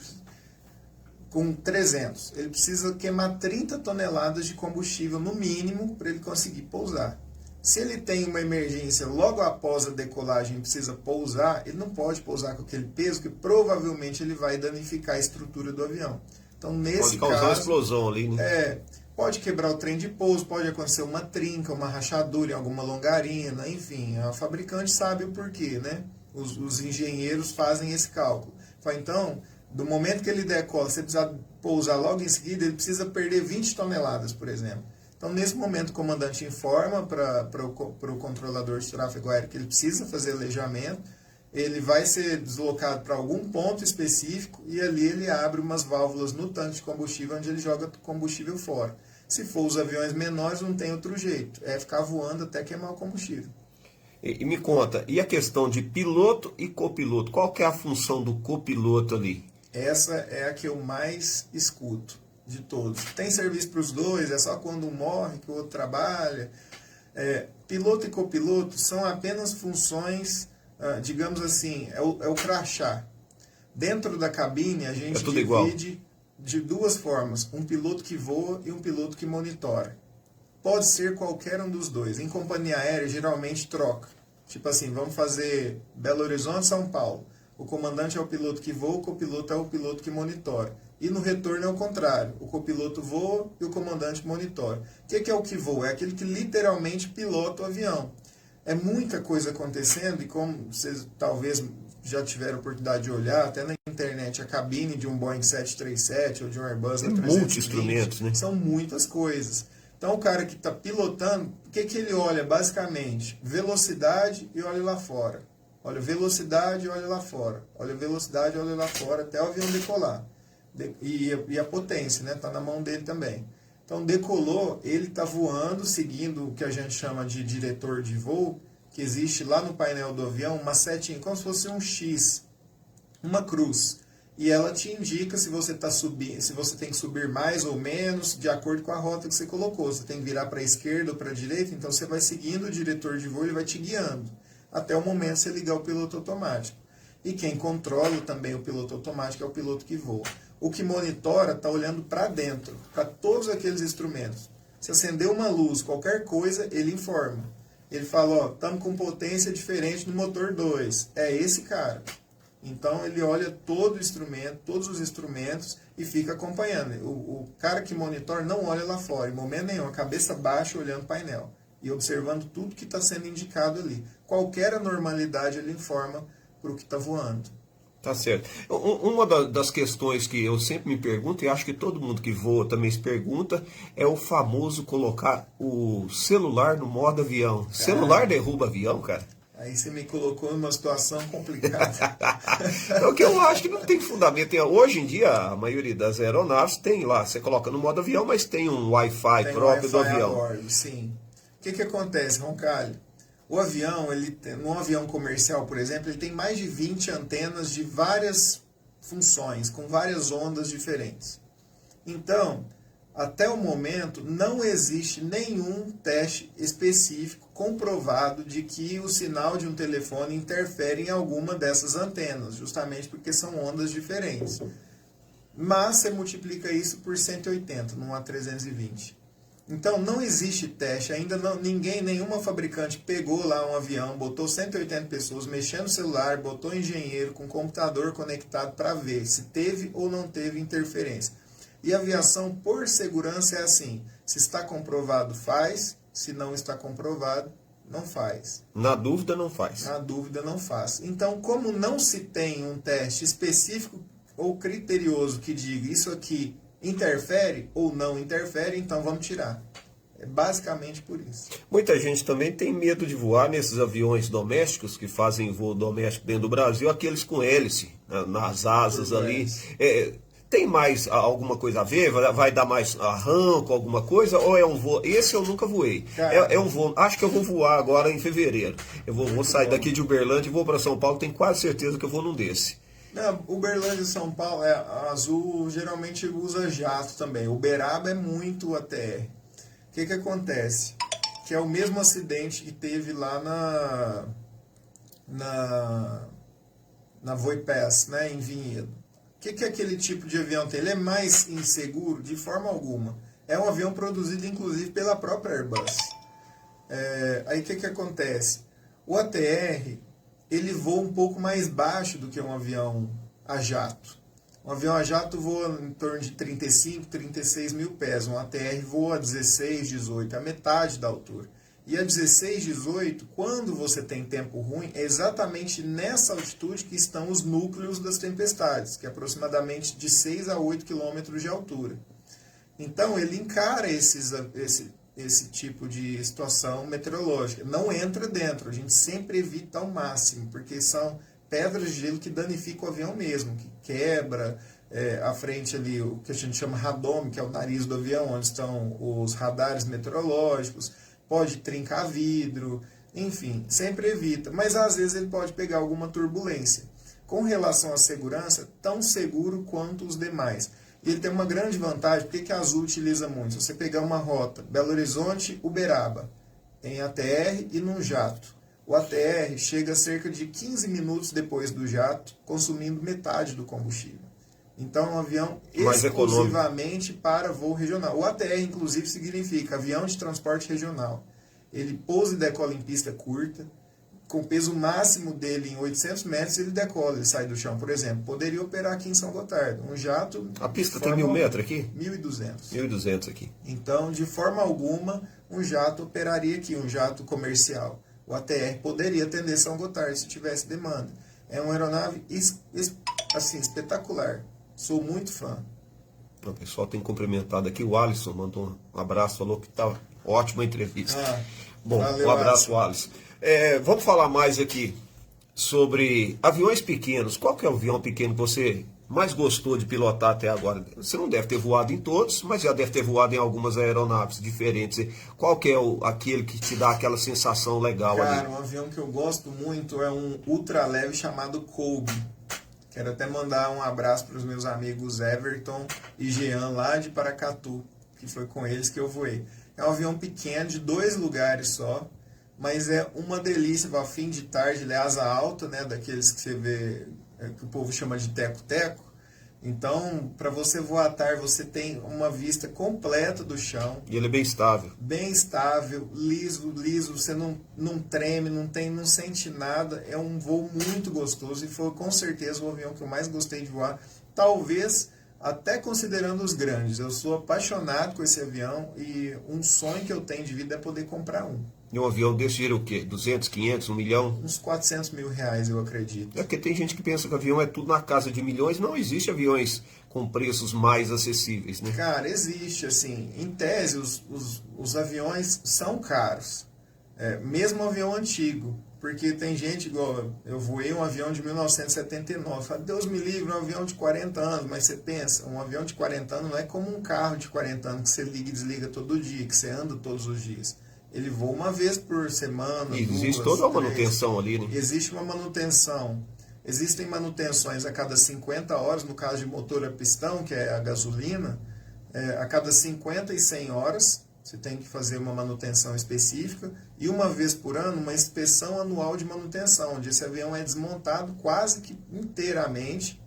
com 300. Ele precisa queimar 30 toneladas de combustível, no mínimo, para ele conseguir pousar. Se ele tem uma emergência logo após a decolagem e precisa pousar, ele não pode pousar com aquele peso, que provavelmente ele vai danificar a estrutura do avião. Então, nesse pode causar uma caso, explosão ali, né? Pode quebrar o trem de pouso, pode acontecer uma trinca, uma rachadura em alguma longarina, enfim, a fabricante sabe o porquê, né? Os engenheiros fazem esse cálculo. Então, do momento que ele decola, você precisa pousar logo em seguida, ele precisa perder 20 toneladas, por exemplo. Então, nesse momento, o comandante informa para o controlador de tráfego aéreo que ele precisa fazer alejamento, ele vai ser deslocado para algum ponto específico e ali ele abre umas válvulas no tanque de combustível onde ele joga combustível fora. Se for os aviões menores, não tem outro jeito, é ficar voando até queimar o combustível. E me conta, e a questão de piloto e copiloto? Qual que é a função do copiloto ali? Essa é a que eu mais escuto de todos. Tem serviço para os dois, é só quando um morre que o outro trabalha. Piloto e copiloto são apenas funções, digamos assim, é o crachá. Dentro da cabine a gente divide igual de duas formas, um piloto que voa e um piloto que monitora. Pode ser qualquer um dos dois. Em companhia aérea, geralmente troca. Tipo assim, vamos fazer Belo Horizonte, São Paulo. O comandante é o piloto que voa, o copiloto é o piloto que monitora. E no retorno é o contrário. O copiloto voa e o comandante monitora. O que é o que voa? É aquele que literalmente pilota o avião. É muita coisa acontecendo e como vocês talvez já tiveram a oportunidade de olhar, até na internet, a cabine de um Boeing 737 ou de um Airbus A320, muitos instrumentos, né? São muitas coisas. Então o cara que está pilotando, o que ele olha basicamente? Velocidade e olha lá fora. Olha velocidade e olha lá fora. Olha velocidade e olha lá fora até o avião decolar. E a potência, né? Está na mão dele também. Então decolou, ele está voando, seguindo o que a gente chama de diretor de voo, que existe lá no painel do avião, uma setinha, como se fosse um X, uma cruz. E ela te indica se você está subindo, se você tem que subir mais ou menos, de acordo com a rota que você colocou. Você tem que virar para a esquerda ou para a direita, então você vai seguindo o diretor de voo, ele vai te guiando, até o momento você ligar o piloto automático. E quem controla também o piloto automático é o piloto que voa. O que monitora está olhando para dentro, para todos aqueles instrumentos. Se acender uma luz, qualquer coisa, ele informa. Ele fala, ó, estamos com potência diferente no motor 2. É esse cara. Então ele olha todo o instrumento, todos os instrumentos e fica acompanhando. O cara que monitora não olha lá fora, em momento nenhum, a cabeça baixa olhando o painel e observando tudo que está sendo indicado ali. Qualquer anormalidade ele informa para o que está voando. Tá certo. Uma das questões que eu sempre me pergunto, e acho que todo mundo que voa também se pergunta, é o famoso colocar o celular no modo avião. Cara, celular derruba avião, cara? Aí você me colocou numa situação complicada. Então, que eu acho que não tem fundamento. Hoje em dia, a maioria das aeronaves tem lá, você coloca no modo avião, mas tem um Wi-Fi próprio do avião. Bordo, sim. O que acontece, Roncalho? O avião, num avião comercial, por exemplo, ele tem mais de 20 antenas de várias funções, com várias ondas diferentes. Então, até o momento, não existe nenhum teste específico comprovado de que o sinal de um telefone interfere em alguma dessas antenas, justamente porque são ondas diferentes. Mas você multiplica isso por 180, num A320. Então, não existe teste, ainda não, nenhuma fabricante pegou lá um avião, botou 180 pessoas, mexendo no celular, botou engenheiro com computador conectado para ver se teve ou não teve interferência. E a aviação, por segurança, é assim, se está comprovado, faz, se não está comprovado, não faz. Na dúvida, não faz. Na dúvida, não faz. Então, como não se tem um teste específico ou criterioso que diga isso aqui interfere ou não interfere, então vamos tirar. É basicamente por isso. Muita gente também tem medo de voar nesses aviões domésticos que fazem voo doméstico dentro do Brasil, aqueles com hélice nas asas ali. Tem mais alguma coisa a ver? Vai dar mais arranco, alguma coisa? Ou é um voo? Esse eu nunca voei. É um voo. Acho que eu vou voar agora em fevereiro. Eu vou sair daqui de Uberlândia e vou para São Paulo. Tenho quase certeza que eu vou num desse. Não, Uberlândia e São Paulo, a Azul geralmente usa jato também. Uberaba é muito ATR. O que acontece? Que é o mesmo acidente que teve lá na Voipass, né, em Vinhedo. O que aquele tipo de avião tem? Ele é mais inseguro? De forma alguma. É um avião produzido, inclusive, pela própria Airbus. Aí o que acontece? O ATR, ele voa um pouco mais baixo do que um avião a jato. Um avião a jato voa em torno de 35, 36 mil pés. Um ATR voa a 16, 18, a metade da altura. E a 16, 18, quando você tem tempo ruim, é exatamente nessa altitude que estão os núcleos das tempestades, que é aproximadamente de 6 a 8 quilômetros de altura. Então, ele encara esse tipo de situação meteorológica. Não entra dentro, a gente sempre evita ao máximo, porque são pedras de gelo que danificam o avião mesmo, que quebra a frente ali, o que a gente chama radome, que é o nariz do avião, onde estão os radares meteorológicos, pode trincar vidro, enfim, sempre evita. Mas às vezes ele pode pegar alguma turbulência. Com relação à segurança, tão seguro quanto os demais. E ele tem uma grande vantagem, porque a Azul utiliza muito. Se você pegar uma rota, Belo Horizonte, Uberaba, em ATR e num jato. O ATR chega cerca de 15 minutos depois do jato, consumindo metade do combustível. Então, é um avião exclusivamente para voo regional. O ATR, inclusive, significa avião de transporte regional. Ele pousa e decola em pista curta. Com o peso máximo dele em 800 metros, ele decola, ele sai do chão, por exemplo. Poderia operar aqui em São Gotardo. Um jato... A pista tem 1.000 metros aqui? 1.200. 1.200 aqui. Então, de forma alguma, um jato operaria aqui, um jato comercial. O ATR poderia atender São Gotardo se tivesse demanda. É uma aeronave assim, espetacular. Sou muito fã. O pessoal tem cumprimentado aqui. O Alisson mandou um abraço, falou que está ótima a entrevista. Bom, valeu, um abraço, Alisson. Vamos falar mais aqui sobre aviões pequenos. Qual que é o avião pequeno que você mais gostou de pilotar até agora? Você não deve ter voado em todos, mas já deve ter voado em algumas aeronaves diferentes. Qual que é aquele que te dá aquela sensação legal ali? Cara, um avião que eu gosto muito é um ultraleve chamado Kolbe. Quero até mandar um abraço para os meus amigos Everton e Jean lá de Paracatu, que foi com eles que eu voei. É um avião pequeno, de 2 lugares só, mas é uma delícia para fim de tarde. Ele é asa alta, né, daqueles que você vê, que o povo chama de teco-teco. Então, para você voar à tarde, você tem uma vista completa do chão. E ele é bem estável. Bem estável, liso, você não treme, não sente nada. É um voo muito gostoso e foi com certeza o avião que eu mais gostei de voar. Talvez até considerando os grandes. Eu sou apaixonado com esse avião e um sonho que eu tenho de vida é poder comprar um. E um avião desse gira o quê? 200, 500, 1 milhão? Uns 400 mil reais, eu acredito. É porque tem gente que pensa que avião é tudo na casa de milhões. Não existe aviões com preços mais acessíveis, né? Cara, existe, assim. Em tese, os aviões são caros. Mesmo avião antigo. Porque tem gente, igual eu voei um avião de 1979. Fala, Deus me livre, um avião de 40 anos. Mas você pensa, um avião de 40 anos não é como um carro de 40 anos que você liga e desliga todo dia, que você anda todos os dias. Ele voa uma vez por semana. E existe toda uma manutenção ali, né? Existe uma manutenção. Existem manutenções a cada 50 horas, no caso de motor a pistão, que é a gasolina, a cada 50 e 100 horas, você tem que fazer uma manutenção específica, e uma vez por ano, uma inspeção anual de manutenção, onde esse avião é desmontado quase que inteiramente,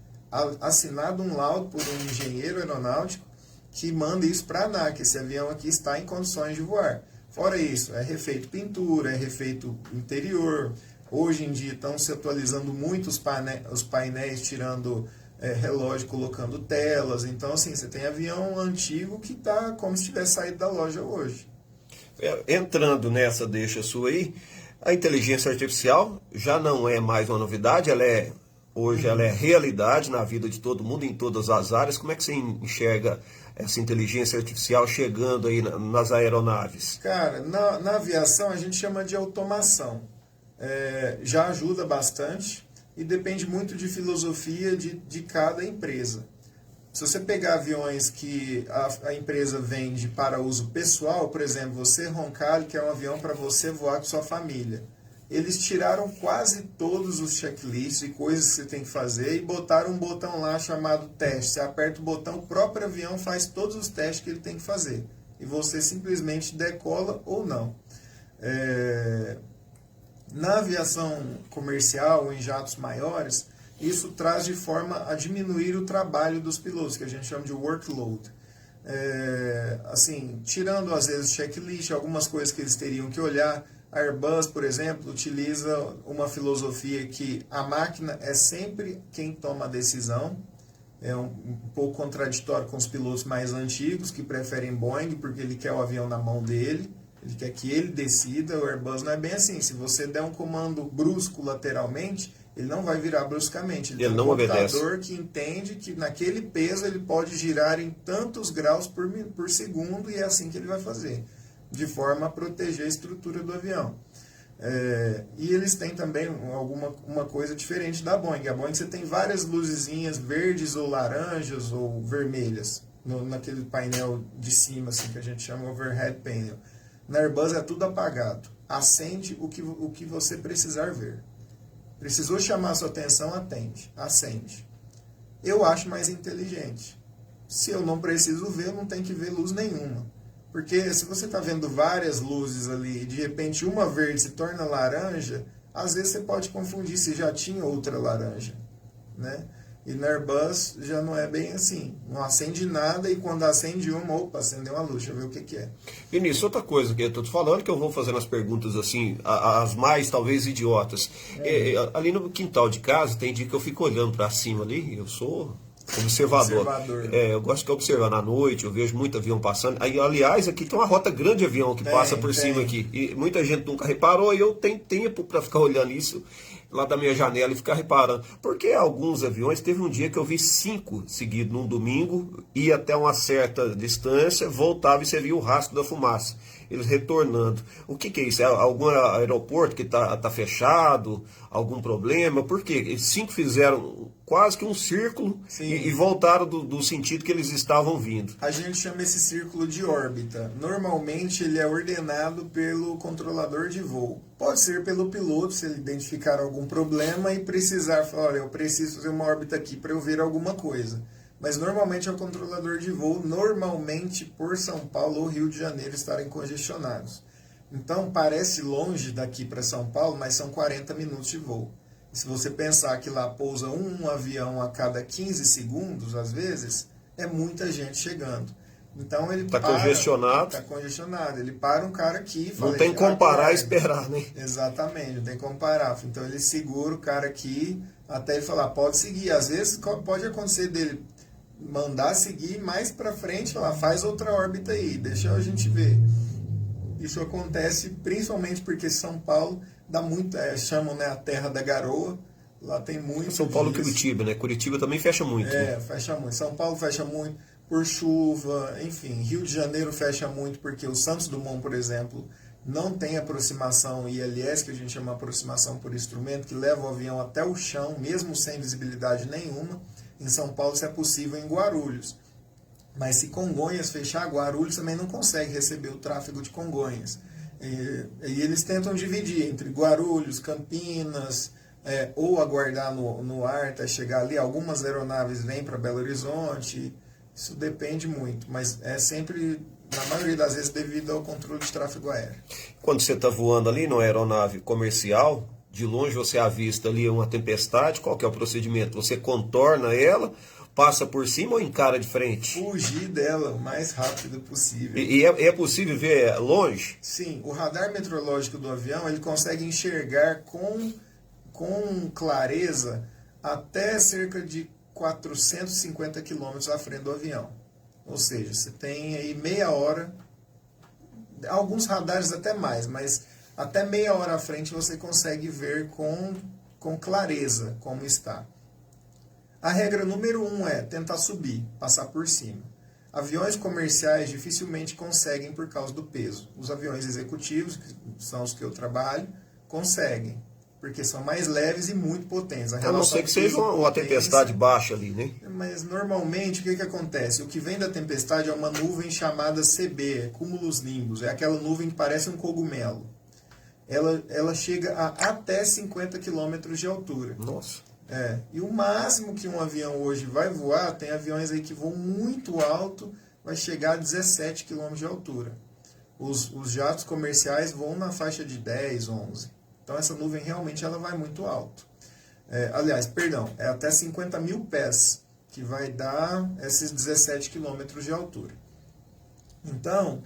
assinado um laudo por um engenheiro aeronáutico, que manda isso para a ANAC, esse avião aqui está em condições de voar. Fora isso, é refeito pintura, é refeito interior. Hoje em dia estão se atualizando muito os painéis, tirando relógio, colocando telas. Então, assim, você tem avião antigo que está como se tivesse saído da loja hoje. Entrando nessa deixa sua aí, a inteligência artificial já não é mais uma novidade, hoje ela é realidade na vida de todo mundo, em todas as áreas. Como é que você enxerga essa inteligência artificial chegando aí nas aeronaves? Cara, na aviação a gente chama de automação. Já ajuda bastante e depende muito de filosofia de cada empresa. Se você pegar aviões que a empresa vende para uso pessoal, por exemplo, você Roncalli, que é um avião para você voar com sua família, eles tiraram quase todos os checklists e coisas que você tem que fazer e botaram um botão lá chamado teste. Você aperta o botão, o próprio avião faz todos os testes que ele tem que fazer. E você simplesmente decola ou não. Na aviação comercial ou em jatos maiores, isso traz de forma a diminuir o trabalho dos pilotos, que a gente chama de workload. Assim, tirando às vezes checklist, algumas coisas que eles teriam que olhar. A Airbus, por exemplo, utiliza uma filosofia que a máquina é sempre quem toma a decisão. É um pouco contraditório com os pilotos mais antigos, que preferem Boeing, porque ele quer o avião na mão dele, ele quer que ele decida. O Airbus não é bem assim. Se você der um comando brusco lateralmente, ele não vai virar bruscamente. Ele tem não um obedece. computador que entende que naquele peso ele pode girar em tantos graus por segundo, e é assim que ele vai fazer, de forma a proteger a estrutura do avião. E eles têm também uma coisa diferente da Boeing. A Boeing você tem várias luzezinhas verdes ou laranjas ou vermelhas naquele painel de cima, assim, que a gente chama overhead panel. Na Airbus é tudo apagado. Acende o que você precisar ver. Precisou chamar a sua atenção, acende. Eu acho mais inteligente. Se eu não preciso ver, eu não tenho que ver luz nenhuma. Porque se você está vendo várias luzes ali e de repente uma verde se torna laranja, às vezes você pode confundir se já tinha outra laranja, né? E na Airbus já não é bem assim. Não acende nada e quando acende uma, opa, acendeu uma luz, deixa eu ver o que é. Vinícius, outra coisa que eu estou te falando, que eu vou fazendo as perguntas assim, as mais talvez idiotas. Ali no quintal de casa, tem dia que eu fico olhando para cima ali, eu sou observador. Eu gosto de observar na noite, eu vejo muito avião passando. Aí, aliás, aqui tem uma rota grande de avião que passa por cima aqui. E muita gente nunca reparou, e eu tenho tempo para ficar olhando isso lá da minha janela e ficar reparando. Porque alguns aviões, teve um dia que eu vi 5 seguidos num domingo, ia até uma certa distância, voltava e você via o rastro da fumaça, eles retornando. O que é isso? É algum aeroporto que tá fechado? Algum problema? Por quê? Eles 5 fizeram quase que um círculo e voltaram do sentido que eles estavam vindo. A gente chama esse círculo de órbita. Normalmente ele é ordenado pelo controlador de voo. Pode ser pelo piloto, se ele identificar algum problema e precisar falar, olha, eu preciso fazer uma órbita aqui para eu ver alguma coisa. Mas normalmente é o controlador de voo, normalmente por São Paulo ou Rio de Janeiro estarem congestionados. Então parece longe daqui para São Paulo, mas são 40 minutos de voo. E se você pensar que lá pousa um avião a cada 15 segundos, às vezes, é muita gente chegando. Então ele está congestionado. Está congestionado. Ele para um cara aqui. Não tem como parar e esperar, né? Exatamente, não tem como parar. Então ele segura o cara aqui até ele falar, pode seguir. Às vezes pode acontecer dele mandar seguir mais para frente, falar, faz outra órbita aí, deixa a gente ver. Isso acontece principalmente porque São Paulo dá muito, chamam, né, a terra da garoa. Lá tem muito. São Paulo e Curitiba, né? Curitiba também fecha muito. Né? Fecha muito. São Paulo fecha muito por chuva, enfim. Rio de Janeiro fecha muito porque o Santos Dumont, por exemplo, não tem aproximação ILS, que a gente chama aproximação por instrumento, que leva o avião até o chão, mesmo sem visibilidade nenhuma. Em São Paulo isso é possível em Guarulhos. Mas se Congonhas fechar, Guarulhos também não consegue receber o tráfego de Congonhas. E eles tentam dividir entre Guarulhos, Campinas, ou aguardar no ar até chegar ali. Algumas aeronaves vêm para Belo Horizonte. Isso depende muito, mas é sempre, na maioria das vezes, devido ao controle de tráfego aéreo. Quando você está voando ali numa aeronave comercial, de longe você avista ali uma tempestade, qual que é o procedimento? Você contorna ela, passa por cima ou encara de frente? Fugir dela o mais rápido possível. E é possível ver longe? Sim, o radar meteorológico do avião ele consegue enxergar com clareza até cerca de 450 quilômetros à frente do avião. Ou seja, você tem aí meia hora, alguns radares até mais, mas até meia hora à frente você consegue ver com clareza como está. A regra número 1 é tentar subir, passar por cima. Aviões comerciais dificilmente conseguem por causa do peso. Os aviões executivos, que são os que eu trabalho, conseguem. porque são mais leves e muito potentes. A não ser que seja uma tempestade baixa ali, né? Mas normalmente o que acontece? O que vem da tempestade é uma nuvem chamada CB, cúmulos nimbus. É aquela nuvem que parece um cogumelo. Ela chega a até 50 km de altura. Nossa. E o máximo que um avião hoje vai voar, tem aviões aí que voam muito alto, vai chegar a 17 km de altura. Os jatos comerciais voam na faixa de 10, 11. Então essa nuvem realmente ela vai muito alto. É até 50 mil pés, que vai dar esses 17 quilômetros de altura. Então,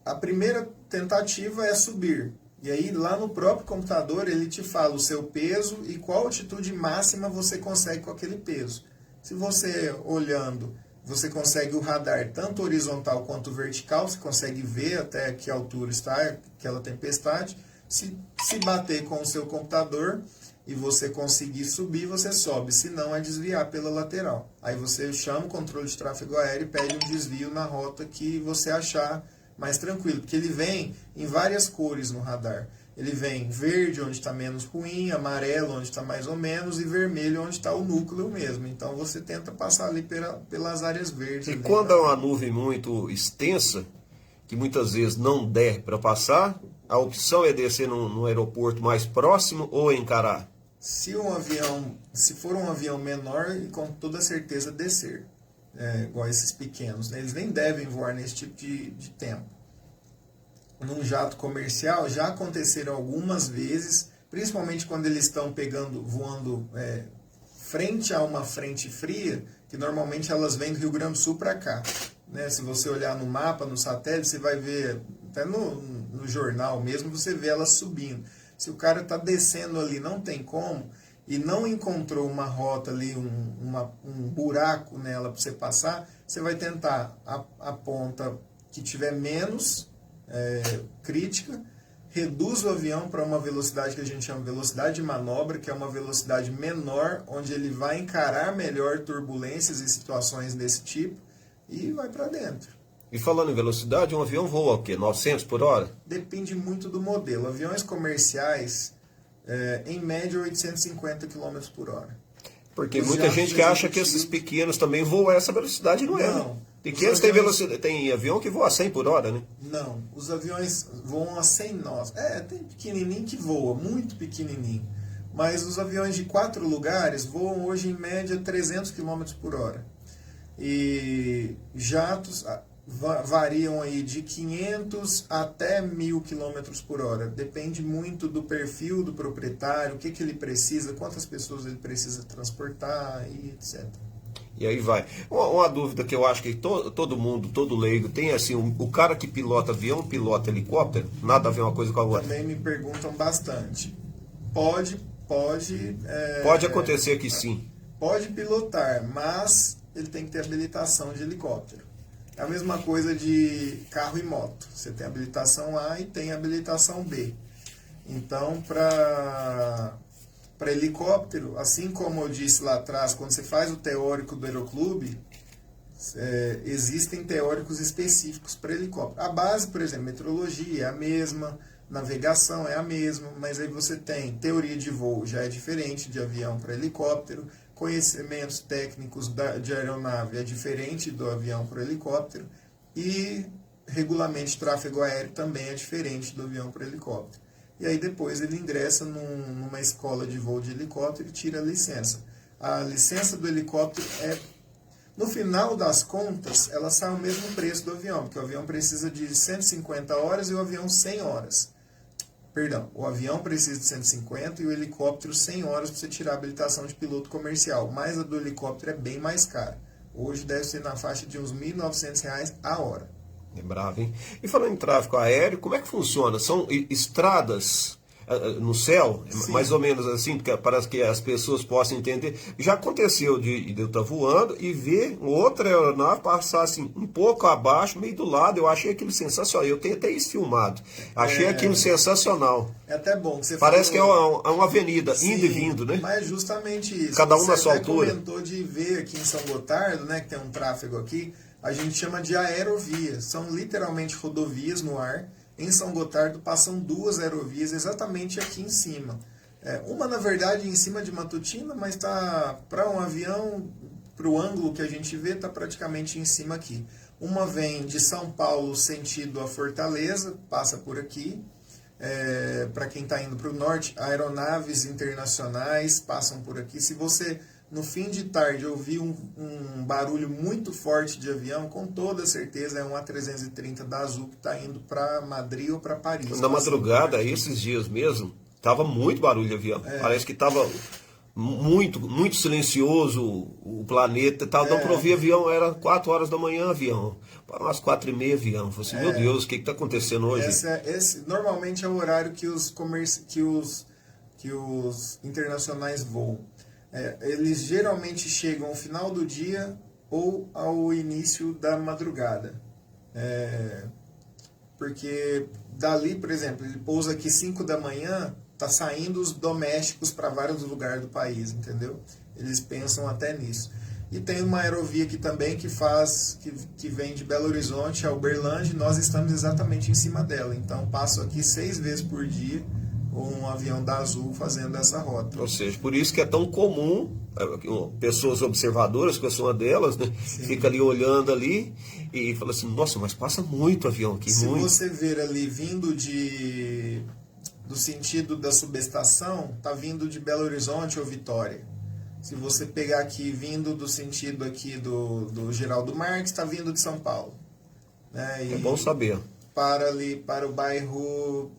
a primeira tentativa é subir. E aí lá no próprio computador ele te fala o seu peso e qual altitude máxima você consegue com aquele peso. Se você olhando, você consegue o radar tanto horizontal quanto vertical, você consegue ver até que altura está aquela tempestade. Se bater com o seu computador e você conseguir subir, você sobe. Se não, é desviar pela lateral. Aí você chama o controle de tráfego aéreo e pede um desvio na rota que você achar mais tranquilo. Porque ele vem em várias cores no radar. Ele vem verde, onde está menos ruim, amarelo, onde está mais ou menos, e vermelho, onde está o núcleo mesmo. Então você tenta passar ali pelas áreas verdes. E quando é uma nuvem muito extensa, que muitas vezes não der para passar, a opção é descer no aeroporto mais próximo ou encarar? Se for um avião menor, com toda certeza descer. Igual esses pequenos, né? Eles nem devem voar nesse tipo de tempo. Num jato comercial já aconteceram algumas vezes, principalmente quando eles estão voando frente a uma frente fria, que normalmente elas vêm do Rio Grande do Sul para cá. Né? Se você olhar no mapa, no satélite, você vai ver, até no jornal mesmo, você vê elas subindo. Se o cara está descendo ali, não tem como, e não encontrou uma rota ali, um buraco nela para você passar, você vai tentar a ponta que tiver menos crítica, reduz o avião para uma velocidade que a gente chama de velocidade de manobra, que é uma velocidade menor, onde ele vai encarar melhor turbulências e situações desse tipo, e vai para dentro. E falando em velocidade, um avião voa o quê? 900 por hora? Depende muito do modelo. Aviões comerciais, em média, 850 km por hora. Porque muita gente que acha que esses pequenos também voam a essa velocidade, não é? Né? Pequenos tem velocidade, tem avião que voa a 100 por hora, né? Não, os aviões voam a 100 nós. Tem pequenininho que voa, muito pequenininho. Mas os aviões de 4 lugares voam hoje em média 300 km por hora. E jatos variam aí de 500 até 1.000 km por hora. Depende muito do perfil do proprietário, o que ele precisa, quantas pessoas ele precisa transportar e etc. E aí vai. Uma dúvida que eu acho que todo mundo, todo leigo, tem assim, o cara que pilota avião, pilota helicóptero, nada a ver uma coisa com a outra. Também me perguntam bastante. Pode acontecer que sim. Pode pilotar, mas ele tem que ter habilitação de helicóptero. É a mesma coisa de carro e moto. Você tem habilitação A e tem habilitação B. Então, para helicóptero, assim como eu disse lá atrás, quando você faz o teórico do aeroclube, existem teóricos específicos para helicóptero. A base, por exemplo, meteorologia é a mesma, navegação é a mesma, mas aí você tem teoria de voo, já é diferente de avião para helicóptero, conhecimentos técnicos de aeronave é diferente do avião para helicóptero, e regulamento de tráfego aéreo também é diferente do avião para helicóptero. E aí depois ele ingressa numa escola de voo de helicóptero e tira a licença. A licença do helicóptero no final das contas, ela sai ao mesmo preço do avião, porque o avião precisa de 150 horas e o avião 100 horas. Perdão, o avião precisa de 150 e o helicóptero 100 horas para você tirar a habilitação de piloto comercial. Mas a do helicóptero é bem mais cara. Hoje deve ser na faixa de uns R$ 1.900 a hora. É bravo, hein? E falando em tráfego aéreo, como é que funciona? São estradas no céu? Sim. Mais ou menos assim, para que as pessoas possam entender. Já aconteceu de eu estar voando e ver outra aeronave passar assim, um pouco abaixo, meio do lado. Eu achei aquilo sensacional. Eu tenho até isso filmado. Achei aquilo sensacional. É até bom que você Parece falou... que é uma avenida, Sim, indo e vindo, né? Mas justamente isso. Cada um na sua Você altura. comentou de ver aqui em São Gotardo, né, que tem um tráfego aqui, a gente chama de aerovias. São literalmente rodovias no ar Em São Gotardo passam duas aerovias exatamente aqui em cima. Uma, na verdade, em cima de Matutina, mas está para um avião, para o ângulo que a gente vê, está praticamente em cima aqui. Uma vem de São Paulo sentido a Fortaleza, passa por aqui. Para quem está indo para o norte, aeronaves internacionais passam por aqui. Se você, no fim de tarde, ouvir um barulho muito forte de avião, com toda certeza é um A330 da Azul que está indo para Madrid ou para Paris. Na madrugada, esses dias mesmo, tava muito barulho de avião. Parece que tava muito silencioso o planeta. Não para ouvir avião, era 4 horas da manhã avião. Para umas 4h30 avião. Eu falei assim, meu Deus, o que está acontecendo hoje? Esse normalmente é o horário que os internacionais voam. Eles geralmente chegam ao final do dia ou ao início da madrugada. Porque dali, por exemplo, ele pousa aqui 5 da manhã, tá saindo os domésticos para vários lugares do país, entendeu? Eles pensam até nisso. E tem uma aerovia aqui também que vem de Belo Horizonte a Uberlândia, e nós estamos exatamente em cima dela. Então passo aqui 6 vezes por dia um avião da Azul fazendo essa rota. Ou seja, por isso que é tão comum, pessoas observadoras, que eu sou uma delas, né? Fica ali olhando ali e fala assim, nossa, mas passa muito avião aqui. Se muito. você ver ali vindo do sentido da subestação, tá vindo de Belo Horizonte ou Vitória. Se você pegar aqui vindo do sentido aqui do Geraldo Marques, está vindo de São Paulo. Né? É bom saber. Para ali, para o bairro,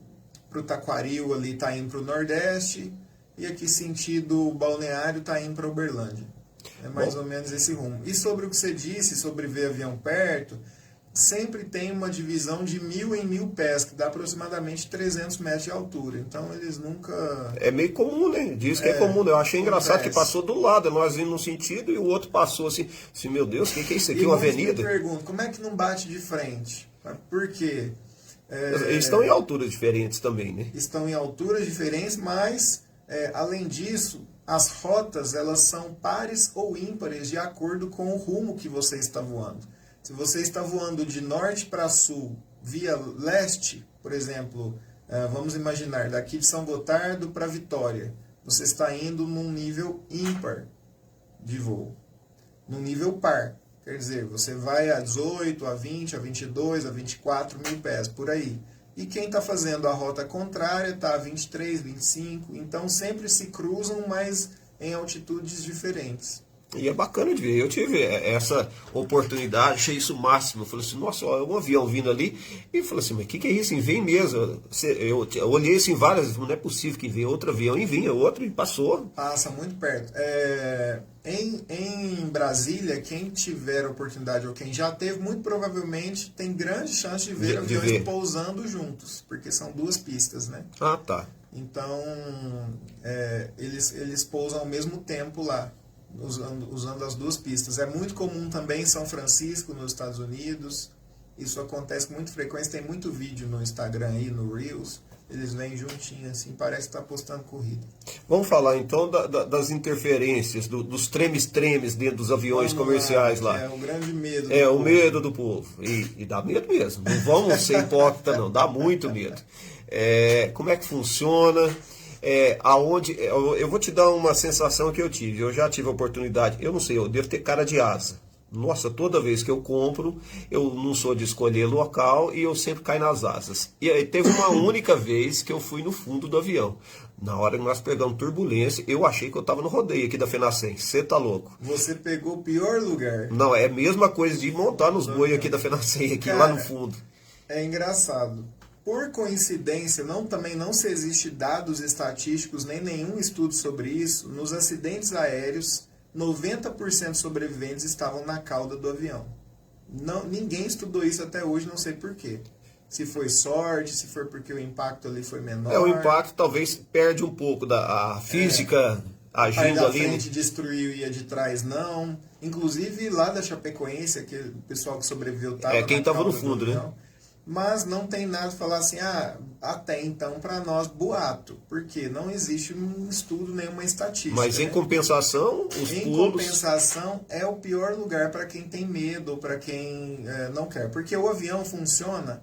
para o Taquaril ali está indo para o Nordeste, e aqui sentido Balneário está indo para Uberlândia. É mais ou menos esse rumo. E sobre o que você disse, sobre ver avião perto, sempre tem uma divisão de 1.000 em 1.000 pés, que dá aproximadamente 300 metros de altura. Então eles nunca... É meio comum, né? Diz que é comum. Eu achei engraçado que passou do lado, nós indo num sentido e o outro passou assim, meu Deus, o que é isso aqui? Uma avenida? Eu me pergunto, como é que não bate de frente? Por quê? Eles estão em alturas diferentes também, né? Estão em alturas diferentes, mas, além disso, as rotas elas são pares ou ímpares de acordo com o rumo que você está voando. Se você está voando de norte para sul via leste, por exemplo, vamos imaginar daqui de São Gotardo para Vitória, você está indo num nível ímpar de voo, num nível par. Quer dizer, você vai a 18, a 20, a 22, a 24 mil pés, por aí. E quem está fazendo a rota contrária está a 23, 25, então sempre se cruzam, mas em altitudes diferentes. E é bacana de ver. Eu tive essa oportunidade, achei isso o máximo. Eu falei assim, nossa, ó, um avião vindo ali. E eu falei assim, mas o que é isso? E vem mesmo. Eu olhei assim várias vezes, não é possível que venha outro avião. E vinha outro e passou. Passa muito perto. Em Brasília, quem tiver a oportunidade ou quem já teve, muito provavelmente tem grande chance de ver aviões pousando juntos. Porque são 2 pistas, né? Ah, tá. Então, eles pousam ao mesmo tempo lá. Usando as 2 pistas. É muito comum também em São Francisco, nos Estados Unidos. Isso acontece com muita frequência. Tem muito vídeo no Instagram aí, no Reels. Eles vêm juntinho assim, parece que está postando corrida. Vamos falar então das interferências, dos tremes dentro dos aviões comerciais lá. É o grande medo. O medo do povo. E dá medo mesmo. Não vamos ser hipócritas, não. Dá muito medo. Como é que funciona? Eu vou te dar uma sensação que eu tive. Eu já tive a oportunidade, eu não sei, eu devo ter cara de asa. Nossa, toda vez que eu compro, eu não sou de escolher local e eu sempre caio nas asas. E aí teve uma única vez que eu fui no fundo do avião. Na hora que nós pegamos turbulência, eu achei que eu estava no rodeio aqui da FENACEM. Você tá louco? Você pegou o pior lugar. Não, é a mesma coisa de montar nos bois aqui da FENACEM, aqui lá no fundo. É engraçado. Por coincidência, também não se existe dados estatísticos, nem nenhum estudo sobre isso, nos acidentes aéreos, 90% dos sobreviventes estavam na cauda do avião. Ninguém estudou isso até hoje, não sei porquê. Se foi sorte, se foi porque o impacto ali foi menor. O impacto talvez perde um pouco da física agindo aí da ali. frente destruiu e a de trás não. Inclusive lá da Chapecoense, aquele pessoal que sobreviveu estava quem estava no fundo, né? Mas não tem nada de falar assim, até então para nós boato, porque não existe um estudo, nenhuma estatística. Mas em compensação, compensação é o pior lugar para quem tem medo ou para quem não quer, porque o avião funciona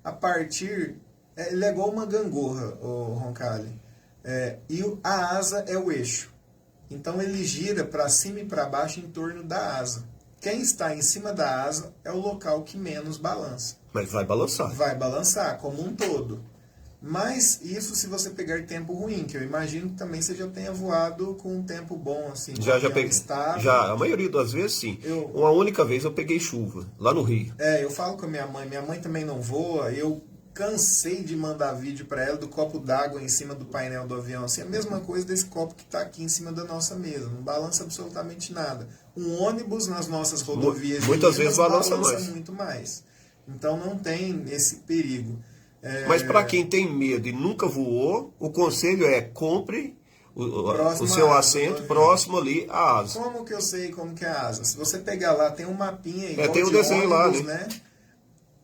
a partir... ele é igual uma gangorra, o Roncalli. A asa é o eixo. Então ele gira para cima e para baixo em torno da asa. Quem está em cima da asa é o local que menos balança. Mas vai balançar. Vai balançar, como um todo. Mas isso se você pegar tempo ruim, que eu imagino que também você já tenha voado com um tempo bom, assim. Já peguei. Estável. Já, a maioria das vezes, sim. Uma única vez eu peguei chuva, lá no Rio. Eu falo com a minha mãe também não voa, eu cansei de mandar vídeo para ela do copo d'água em cima do painel do avião. Assim, a mesma coisa desse copo que está aqui em cima da nossa mesa. Não balança absolutamente nada. Um ônibus nas nossas rodovias muitas vezes balança mais. muito mais. Então não tem esse perigo. Mas para quem tem medo e nunca voou, o conselho é compre o seu assento próximo ali à asa. Como que eu sei como que é a asa? Se você pegar lá, tem um mapinha igual tem um de desenho ônibus, lá, né?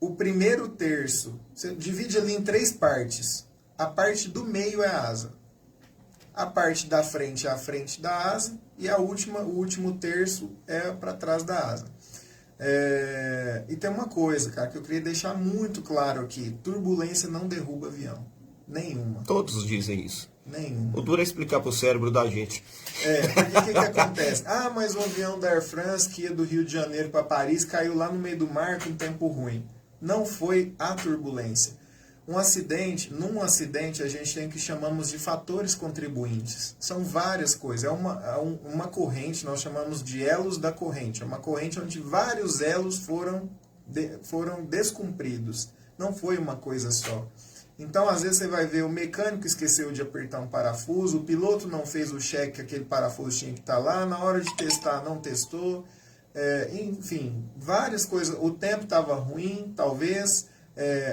O primeiro terço, você divide ali em 3 partes. A parte do meio é a asa. A parte da frente é a frente da asa. E o último terço é para trás da asa. E tem uma coisa, cara, que eu queria deixar muito claro aqui. Turbulência não derruba avião. Nenhuma. Todos dizem isso. Nenhuma. O duro é explicar para o cérebro da gente. Porque o que acontece? Mas o avião da Air France que ia do Rio de Janeiro para Paris caiu lá no meio do mar com tempo ruim. Não foi a turbulência. Num acidente a gente tem o que chamamos de fatores contribuintes. São várias coisas. É uma corrente, nós chamamos de elos da corrente. É uma corrente onde vários elos foram descumpridos. Não foi uma coisa só. Então, às vezes você vai ver o mecânico esqueceu de apertar um parafuso, o piloto não fez o check que aquele parafuso tinha que estar lá, na hora de testar não testou. Enfim, várias coisas. O tempo estava ruim, talvez,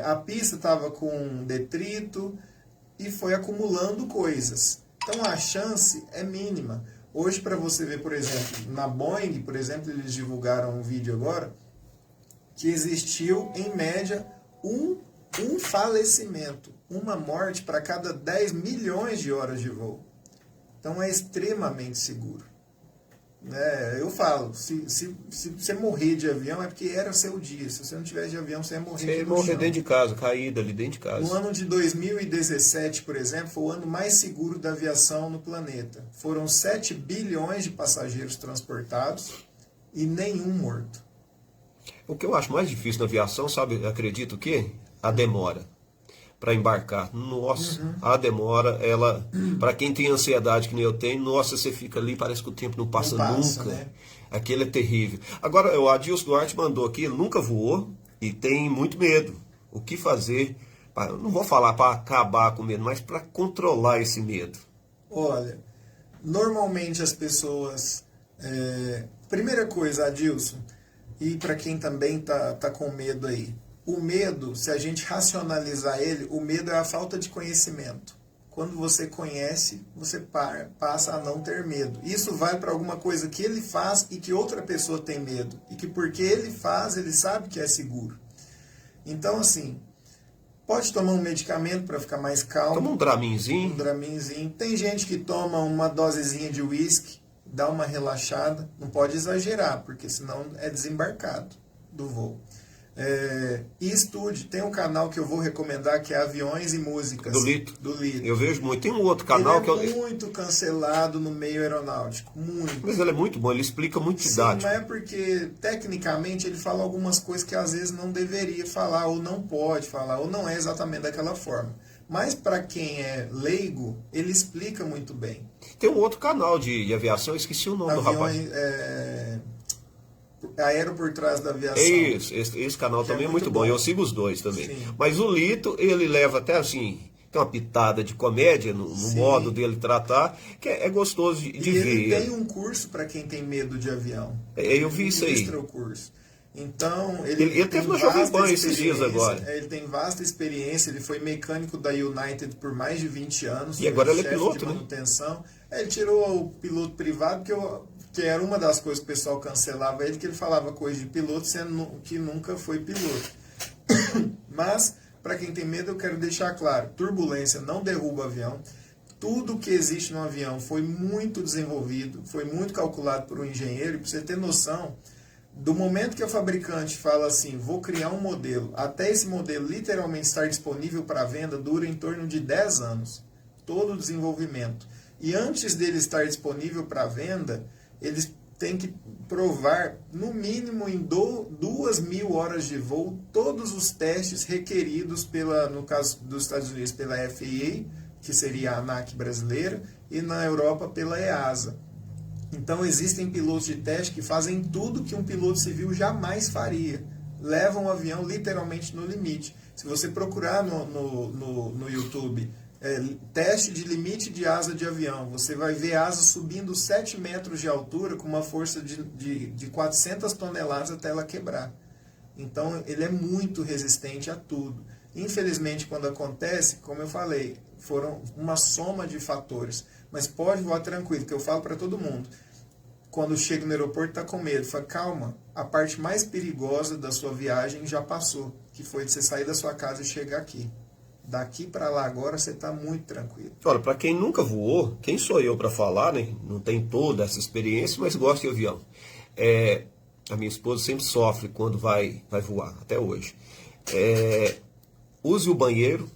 a pista estava com detrito e foi acumulando coisas. Então a chance é mínima. Hoje, para você ver, por exemplo, na Boeing, por exemplo, eles divulgaram um vídeo agora que existiu, em média, um falecimento, uma morte para cada 10 milhões de horas de voo. Então é extremamente seguro. Eu falo, se você morrer de avião é porque era seu dia. Se você não tivesse de avião, você ia morrer de morrer dentro de casa, caído ali dentro de casa. O ano de 2017, por exemplo, foi o ano mais seguro da aviação no planeta. Foram 7 bilhões de passageiros transportados e nenhum morto. O que eu acho mais difícil na aviação, sabe, acredito o quê? A demora para embarcar. Nossa, a demora, ela, para quem tem ansiedade que nem eu tenho, nossa, você fica ali, parece que o tempo não passa nunca. Né? Aquele é terrível. Agora, o Adilson Duarte mandou aqui, ele nunca voou e tem muito medo. O que fazer? Não vou falar para acabar com o medo, mas para controlar esse medo. Olha, normalmente as pessoas... Primeira coisa, Adilson, e para quem também tá com medo aí, o medo, se a gente racionalizar ele, o medo é a falta de conhecimento. Quando você conhece, você passa a não ter medo. Isso vai para alguma coisa que ele faz e que outra pessoa tem medo. E que porque ele faz, ele sabe que é seguro. Então, assim, pode tomar um medicamento para ficar mais calmo. Toma um Draminzinho. Tem gente que toma uma dosezinha de uísque, dá uma relaxada. Não pode exagerar, porque senão é desembarcado do voo. E estude, tem um canal que eu vou recomendar que é Aviões e Músicas do Lito. Lito. Eu vejo muito, tem um outro canal ele é muito cancelado no meio aeronáutico, muito. Mas ele é muito bom, ele explica muito didático. Sim, mas é porque tecnicamente ele fala algumas coisas que às vezes não deveria falar, ou não pode falar, ou não é exatamente daquela forma. Mas para quem é leigo, ele explica muito bem. Tem um outro canal de aviação, eu esqueci o nome do rapaz. Aero por Trás da Aviação. Isso, esse canal também é muito bom. Eu sigo os dois também. Sim. Mas o Lito, ele leva até assim, tem uma pitada de comédia no modo dele tratar, que é gostoso de ver. Ele tem um curso para quem tem medo de avião. Eu vi isso aí. O curso. Então, ele teve no Jovem Pan esses dias agora. Ele tem vasta experiência, ele foi mecânico da United por mais de 20 anos. E agora ele é piloto, de manutenção. Ele tirou o piloto privado, que era uma das coisas que o pessoal cancelava ele, que ele falava coisa de piloto, sendo que nunca foi piloto. Mas, para quem tem medo, eu quero deixar claro, turbulência não derruba avião. Tudo que existe no avião foi muito desenvolvido, foi muito calculado por um engenheiro, e para você ter noção, Do momento que o fabricante fala assim, vou criar um modelo, até esse modelo literalmente estar disponível para venda, dura em torno de 10 anos. Todo o desenvolvimento. E antes dele estar disponível para venda, eles têm que provar, no mínimo em 2.000 horas de voo, todos os testes requeridos, no caso dos Estados Unidos, pela FAA, que seria a ANAC brasileira, e na Europa pela EASA. Então existem pilotos de teste que fazem tudo que um piloto civil jamais faria. Levam o avião literalmente no limite. Se você procurar no YouTube, teste de limite de asa de avião, você vai ver a asa subindo 7 metros de altura com uma força de 400 toneladas até ela quebrar. Então ele é muito resistente a tudo. Infelizmente, quando acontece, como eu falei, foram uma soma de fatores. Mas pode voar tranquilo, que eu falo para todo mundo. Quando chega no aeroporto, está com medo. Fala, calma, a parte mais perigosa da sua viagem já passou, que foi de você sair da sua casa e chegar aqui. Daqui para lá agora você está muito tranquilo. Olha, para quem nunca voou, quem sou eu para falar, né? Não tem toda essa experiência, mas gosto de avião. A minha esposa sempre sofre quando vai voar, até hoje. Use o banheiro.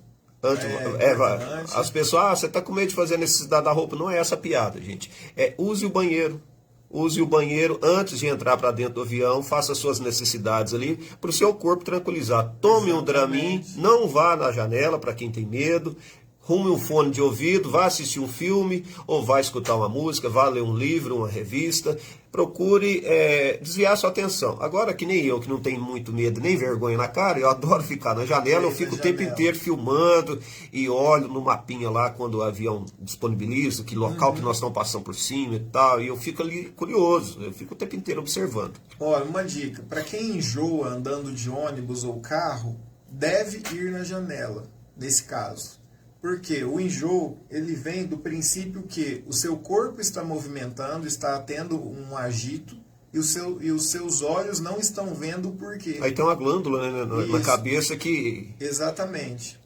As pessoas, você está com medo de fazer a necessidade da roupa. Não é essa a piada, gente. Use o banheiro. Use o banheiro antes de entrar para dentro do avião, faça suas necessidades ali, para o seu corpo tranquilizar. Tome um Dramin, não vá na janela para quem tem medo, rume um fone de ouvido, vá assistir um filme, ou vá escutar uma música, vá ler um livro, uma revista. Procure desviar sua atenção. Agora, que nem eu, que não tenho muito medo nem vergonha na cara, eu adoro ficar na janela, eu fico o tempo inteiro filmando e olho no mapinha lá quando o avião disponibiliza, que local que nós estamos passando por cima e tal, e eu fico ali curioso, eu fico o tempo inteiro observando. Olha, uma dica, para quem enjoa andando de ônibus ou carro, deve ir na janela, nesse caso. Porque o enjoo, ele vem do princípio que o seu corpo está movimentando, está tendo um agito, e os seus olhos não estão vendo o porquê. Aí tem uma glândula, né, na cabeça que... Exatamente.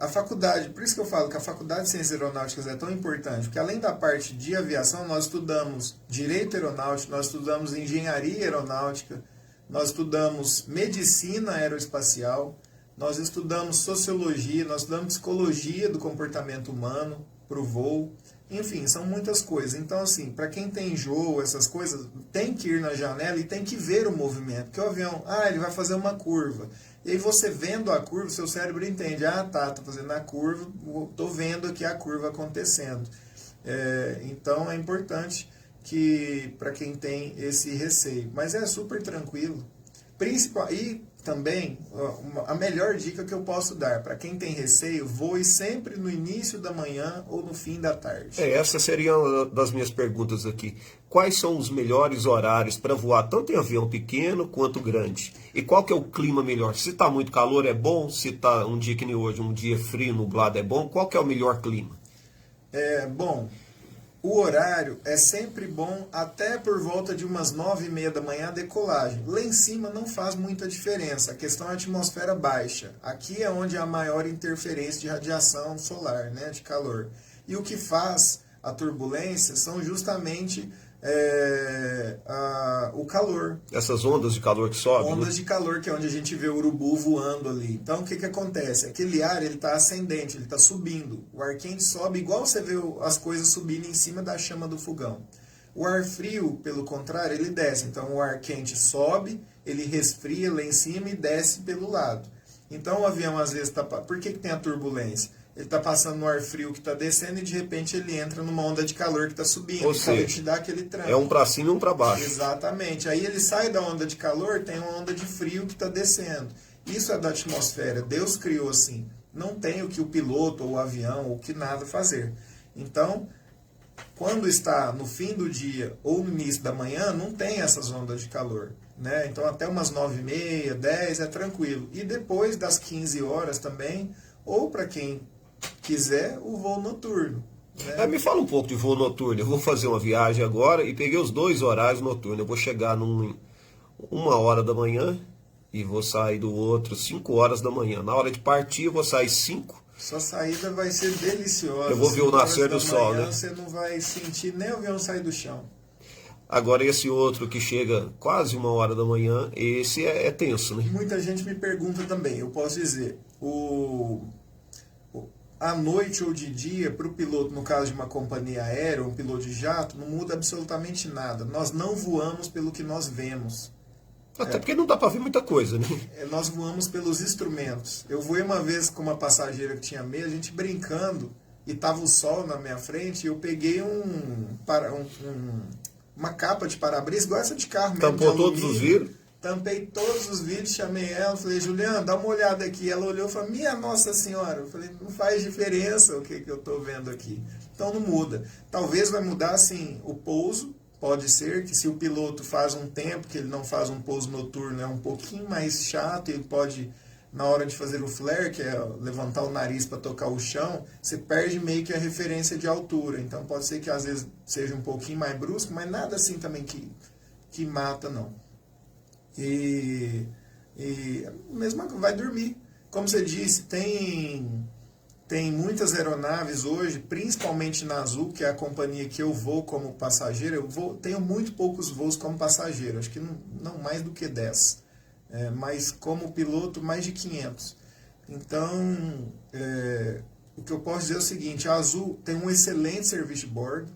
A faculdade, por isso que eu falo que a Faculdade de Ciências Aeronáuticas é tão importante, porque além da parte de aviação, nós estudamos Direito Aeronáutico, nós estudamos Engenharia Aeronáutica, nós estudamos Medicina Aeroespacial, nós estudamos Sociologia, nós estudamos Psicologia do Comportamento Humano para o voo. Enfim, são muitas coisas. Então, assim, para quem tem enjoo, essas coisas, tem que ir na janela e tem que ver o movimento. Porque o avião, ele vai fazer uma curva. E aí você vendo a curva, seu cérebro entende. Tô fazendo a curva, tô vendo aqui a curva acontecendo. Então, é importante que para quem tem esse receio. Mas é super tranquilo. E também, a melhor dica que eu posso dar, para quem tem receio, voe sempre no início da manhã ou no fim da tarde. Essa seria uma das minhas perguntas aqui. Quais são os melhores horários para voar, tanto em avião pequeno quanto grande? E qual que é o clima melhor? Se está muito calor é bom? Se está um dia que nem hoje, um dia frio, nublado é bom? Qual que é o melhor clima? Bom, o horário é sempre bom até por volta de umas 9h30 da manhã a decolagem. Lá em cima não faz muita diferença, a questão é a atmosfera baixa. Aqui é onde há a maior interferência de radiação solar, né, de calor. E o que faz a turbulência são justamente o calor. Essas ondas de calor que sobem? Ondas de calor, que é onde a gente vê o urubu voando ali. Então, o que acontece? Aquele ar está ascendente, ele está subindo. O ar quente sobe, igual você vê as coisas subindo em cima da chama do fogão. O ar frio, pelo contrário, ele desce. Então, o ar quente sobe, ele resfria lá em cima e desce pelo lado. Então, o avião, às vezes, está... Por que tem a turbulência? Ele está passando no ar frio que está descendo e de repente ele entra numa onda de calor que está subindo. Ou seja, te dá aquele tranco. É um para cima e um para baixo. Exatamente. Aí ele sai da onda de calor, tem uma onda de frio que está descendo. Isso é da atmosfera. Deus criou assim. Não tem o que o piloto ou o avião ou o que nada fazer. Então, quando está no fim do dia ou no início da manhã, não tem essas ondas de calor. Né? Então, até umas 9h30, 10 é tranquilo. E depois das 15 horas também, ou para quem quiser, o voo noturno. Né? Me fala um pouco de voo noturno. Eu vou fazer uma viagem agora e peguei os 2 horários noturnos. Eu vou chegar 1h da manhã e vou sair do outro 5 horas da manhã. Na hora de partir eu vou sair 5. Sua saída vai ser deliciosa. Eu vou ver o nascer do sol, né? Você não vai sentir nem o avião sair do chão. Agora esse outro que chega quase 1 hora da manhã, esse é tenso, né? Muita gente me pergunta também, eu posso dizer, à noite ou de dia, para o piloto, no caso de uma companhia aérea, um piloto de jato, não muda absolutamente nada. Nós não voamos pelo que nós vemos. Até porque não dá para ver muita coisa, né? Nós voamos pelos instrumentos. Eu voei uma vez com uma passageira que tinha medo, a gente brincando, e tava o sol na minha frente, e eu peguei uma capa de para-brisa, igual essa de carro mesmo. Tampou todos os vidros? Tampei todos os vidros, chamei ela, falei, Juliana, dá uma olhada aqui. Ela olhou e falou, minha Nossa Senhora. Eu falei, não faz diferença o que eu estou vendo aqui. Então não muda. Talvez vai mudar, assim, o pouso. Pode ser que se o piloto faz um tempo que ele não faz um pouso noturno, é um pouquinho mais chato, ele pode, na hora de fazer o flare, que é levantar o nariz para tocar o chão, você perde meio que a referência de altura. Então pode ser que às vezes seja um pouquinho mais brusco, mas nada assim também que mata, não. E mesmo vai dormir. Como você disse, tem muitas aeronaves hoje, principalmente na Azul, que é a companhia que eu vou como passageiro. Tenho muito poucos voos como passageiro, acho que não mais do que 10. Mas como piloto, mais de 500. Então, o que eu posso dizer é o seguinte, a Azul tem um excelente serviço de bordo,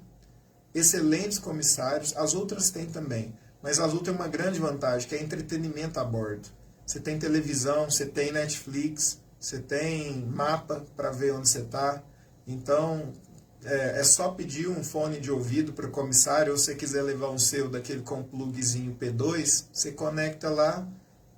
excelentes comissários, as outras têm também. Mas a Azul tem uma grande vantagem, que é entretenimento a bordo. Você tem televisão, você tem Netflix, você tem mapa para ver onde você está. Então, é só pedir um fone de ouvido para o comissário, ou se você quiser levar um seu daquele com plugzinho P2, você conecta lá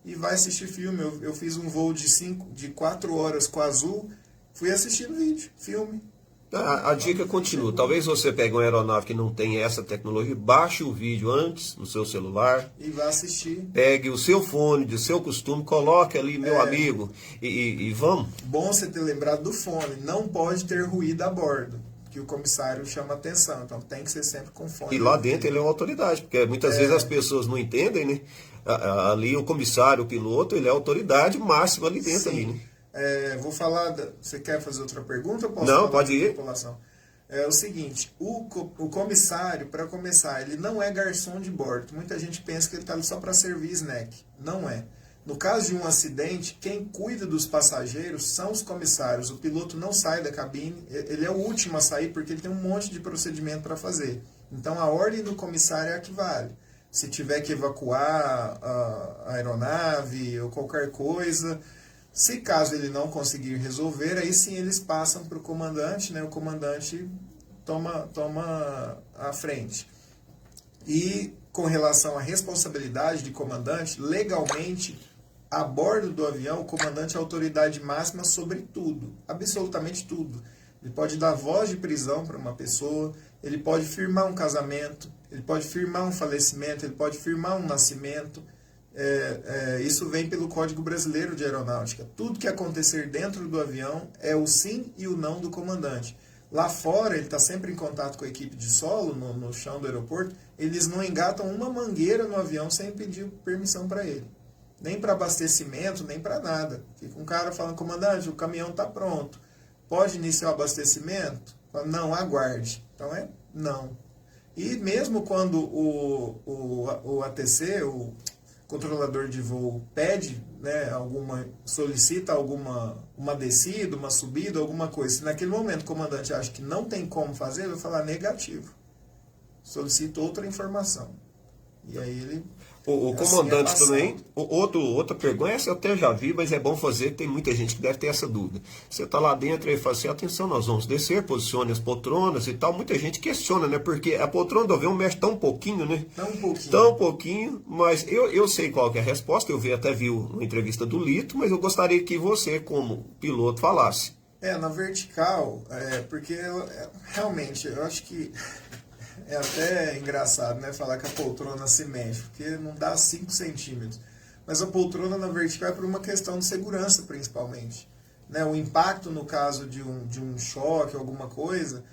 e vai assistir filme. Eu fiz um voo de 4 horas com a Azul, fui assistindo vídeo, filme. A dica continua. Talvez você pegue uma aeronave que não tem essa tecnologia, baixe o vídeo antes no seu celular. E vá assistir. Pegue o seu fone de seu costume, coloque ali, meu amigo, e vamos. Bom você ter lembrado do fone. Não pode ter ruído a bordo, que o comissário chama atenção. Então tem que ser sempre com fone. E lá dentro ele é uma autoridade, porque muitas vezes as pessoas não entendem, né? Ali o comissário, o piloto, ele é a autoridade máxima ali dentro. Sim. Ali, né? Vou falar. Você quer fazer outra pergunta? Ou posso não, falar pode ir. É o seguinte: o comissário, para começar, ele não é garçom de bordo. Muita gente pensa que ele está ali só para servir snack. Não é. No caso de um acidente, quem cuida dos passageiros são os comissários. O piloto não sai da cabine, ele é o último a sair porque ele tem um monte de procedimento para fazer. Então a ordem do comissário é a que vale. Se tiver que evacuar a aeronave ou qualquer coisa. Se caso ele não conseguir resolver, aí sim eles passam para o comandante, né? O comandante toma a frente. E com relação à responsabilidade de comandante, legalmente, a bordo do avião, o comandante é a autoridade máxima sobre tudo, absolutamente tudo. Ele pode dar voz de prisão para uma pessoa, ele pode firmar um casamento, ele pode firmar um falecimento, ele pode firmar um nascimento. Isso vem pelo Código Brasileiro de Aeronáutica. Tudo que acontecer dentro do avião é o sim e o não do comandante. Lá fora, ele está sempre em contato com a equipe de solo, no chão do aeroporto, eles não engatam uma mangueira no avião sem pedir permissão para ele. Nem para abastecimento, nem para nada. Fica um cara falando, comandante, o caminhão está pronto. Pode iniciar o abastecimento? Fala, não, aguarde. Então não. E mesmo quando o ATC, o controlador de voo pede, né, solicita uma descida, uma subida, alguma coisa. Se naquele momento o comandante acha que não tem como fazer, ele vai falar negativo. Solicita outra informação. E aí ele... O comandante também, outra pergunta, essa eu até já vi, mas é bom fazer, tem muita gente que deve ter essa dúvida. Você está lá dentro e fala assim, atenção, nós vamos descer, posicione as poltronas e tal. Muita gente questiona, né? Porque a poltrona do avião mexe tão pouquinho, né? Tão pouquinho, mas eu sei qual que é a resposta, eu até vi uma entrevista do Lito, mas eu gostaria que você, como piloto, falasse. Na vertical, porque realmente, eu acho que... É até engraçado, né, falar que a poltrona se mexe, porque não dá 5 centímetros. Mas a poltrona na vertical é por uma questão de segurança, principalmente. Né, o impacto, no caso de um choque, alguma coisa,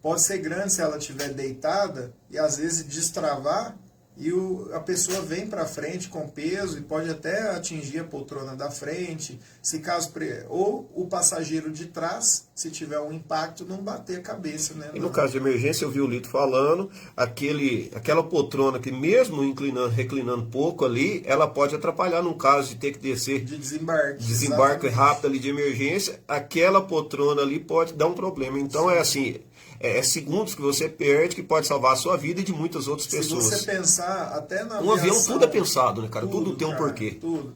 pode ser grande se ela estiver deitada e às vezes destravar e a pessoa vem para frente com peso e pode até atingir a poltrona da frente, se caso ou o passageiro de trás, se tiver um impacto, não bater a cabeça, né? E no caso de emergência, eu vi o Lito falando, aquela poltrona que mesmo reclinando pouco ali, ela pode atrapalhar num caso de ter que descer De desembarque. desembarque Exatamente. rápido ali de emergência, aquela poltrona ali pode dar um problema. Então é assim, é segundos que você perde que pode salvar a sua vida e de muitas outras pessoas. Se você pensar até na Um avião aviação, tudo é pensado, né, cara? Tudo tem um cara, porquê. Tudo.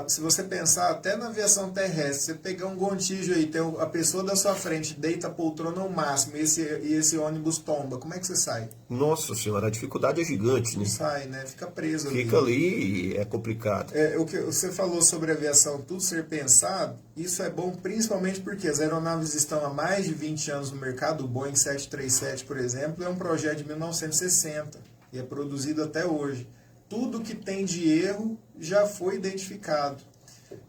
Se você pensar até na aviação terrestre, você pegar um Gontijo aí, tem a pessoa da sua frente, deita a poltrona ao máximo e esse ônibus tomba, como é que você sai? Nossa senhora, a dificuldade é gigante, né? Não sai, né? Fica preso ali. Fica ali e é complicado. O que você falou sobre aviação, tudo ser pensado, isso é bom principalmente porque as aeronaves estão há mais de 20 anos no mercado. O Boeing 737, por exemplo, é um projeto de 1960 e é produzido até hoje. Tudo que tem de erro já foi identificado.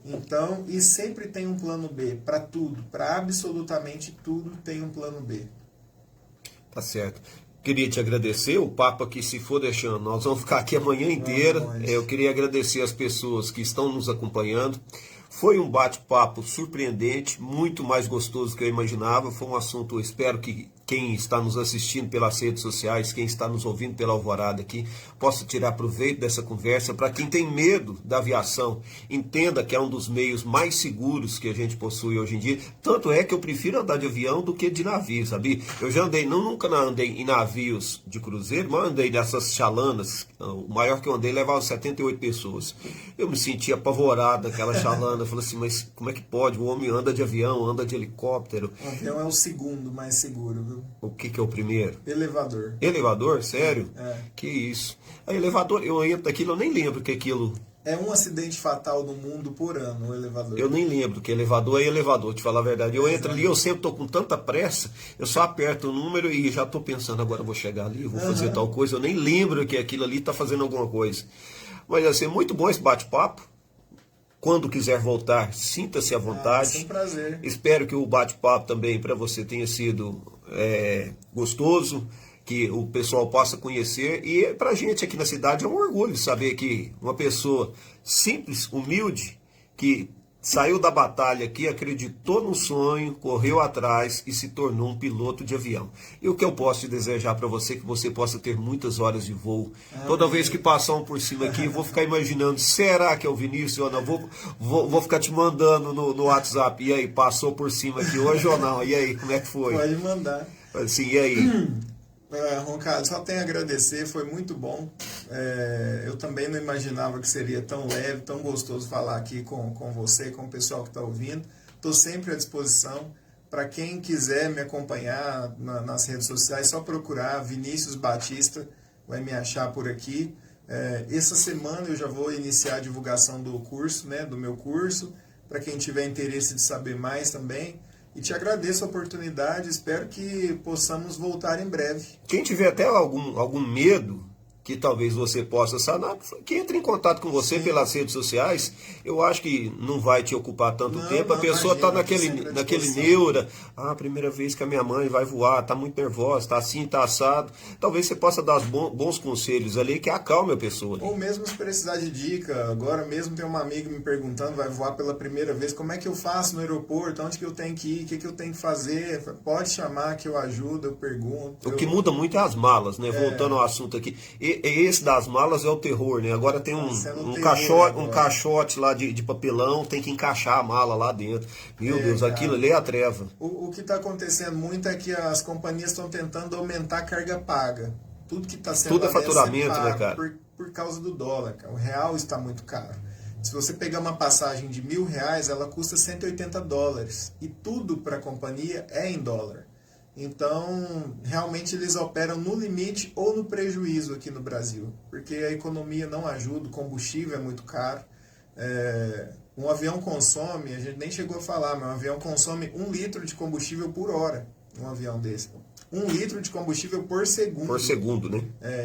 Então, e sempre tem um plano B para tudo, para absolutamente tudo tem um plano B. Tá certo. Queria te agradecer, o papo aqui, se for deixando, nós vamos ficar aqui a manhã inteira. Eu queria agradecer as pessoas que estão nos acompanhando. Foi um bate-papo surpreendente, muito mais gostoso do que eu imaginava. Foi um assunto, eu espero que quem está nos assistindo pelas redes sociais, quem está nos ouvindo pela Alvorada aqui, possa tirar proveito dessa conversa. Para quem tem medo da aviação, entenda que é um dos meios mais seguros que a gente possui hoje em dia. Tanto é que eu prefiro andar de avião do que de navio, sabia? Eu já andei, nunca andei em navios de cruzeiro, mas andei nessas chalanas. O maior que eu andei levava 78 pessoas. Eu me sentia apavorado naquela chalana. Eu falei assim, mas como é que pode? O homem anda de avião, anda de helicóptero. O avião é o segundo mais seguro, viu? O que é o primeiro? Elevador. Elevador? Sério? É. Que isso. A elevador, eu entro daquilo, eu nem lembro que aquilo... É um acidente fatal no mundo por ano, o elevador. Eu nem lembro que elevador é elevador, te falar a verdade. Eu entro ali, eu sempre tô com tanta pressa, eu só aperto o número e já tô pensando, agora eu vou chegar ali, vou fazer tal coisa. Eu nem lembro que aquilo ali tá fazendo alguma coisa. Mas assim, muito bom esse bate-papo. Quando quiser voltar, sinta-se à vontade. É um prazer. Espero que o bate-papo também para você tenha sido gostoso, que o pessoal possa conhecer. E para a gente aqui na cidade é um orgulho saber que uma pessoa simples, humilde, que saiu da batalha aqui, acreditou no sonho, correu atrás e se tornou um piloto de avião. E o que eu posso te desejar para você é que você possa ter muitas horas de voo. Toda vez que passar um por cima aqui, eu vou ficar imaginando, será que é o Vinícius ou não? Vou ficar te mandando no WhatsApp. E aí, passou por cima aqui hoje ou não? E aí, como é que foi? Pode mandar. Assim, e aí? Roncalho, só tenho a agradecer, foi muito bom. Eu também não imaginava que seria tão leve, tão gostoso falar aqui com você, com o pessoal que está ouvindo. Estou sempre à disposição. Para quem quiser me acompanhar nas redes sociais, só procurar Vinícius Batista, vai me achar por aqui. Essa semana eu já vou iniciar a divulgação do curso, né, do meu curso, para quem tiver interesse de saber mais também. E te agradeço a oportunidade, espero que possamos voltar em breve. Quem tiver até algum medo que talvez você possa sanar, que entre em contato com você pelas redes sociais. Eu acho que não vai te ocupar tanto tempo. A pessoa está naquele neura. A primeira vez que a minha mãe vai voar, está muito nervosa, está assim, está assado. Talvez você possa dar bons conselhos ali que acalme a pessoa. Ou mesmo se precisar de dica. Agora mesmo tem uma amiga me perguntando, vai voar pela primeira vez, como é que eu faço no aeroporto, onde que eu tenho que ir, o que eu tenho que fazer. Pode chamar que eu ajudo, eu pergunto. O que muda muito é as malas, né? Voltando ao assunto aqui. Esse das malas é o terror, né? Agora tem um caixote lá de papelão, tem que encaixar a mala lá dentro. Meu Deus, cara, aquilo ali é a treva. O que está acontecendo muito é que as companhias estão tentando aumentar a carga paga. Tudo que está sendo tudo é faturamento, né, cara? Por causa do dólar, cara. O real está muito caro. Se você pegar uma passagem de R$1.000, ela custa $180. E tudo para a companhia é em dólar. Então, realmente eles operam no limite ou no prejuízo aqui no Brasil, porque a economia não ajuda, o combustível é muito caro. Um avião consome, a gente nem chegou a falar, mas um avião consome 1 litro de combustível por hora, um avião desse. 1 litro de combustível por segundo. Por segundo, né?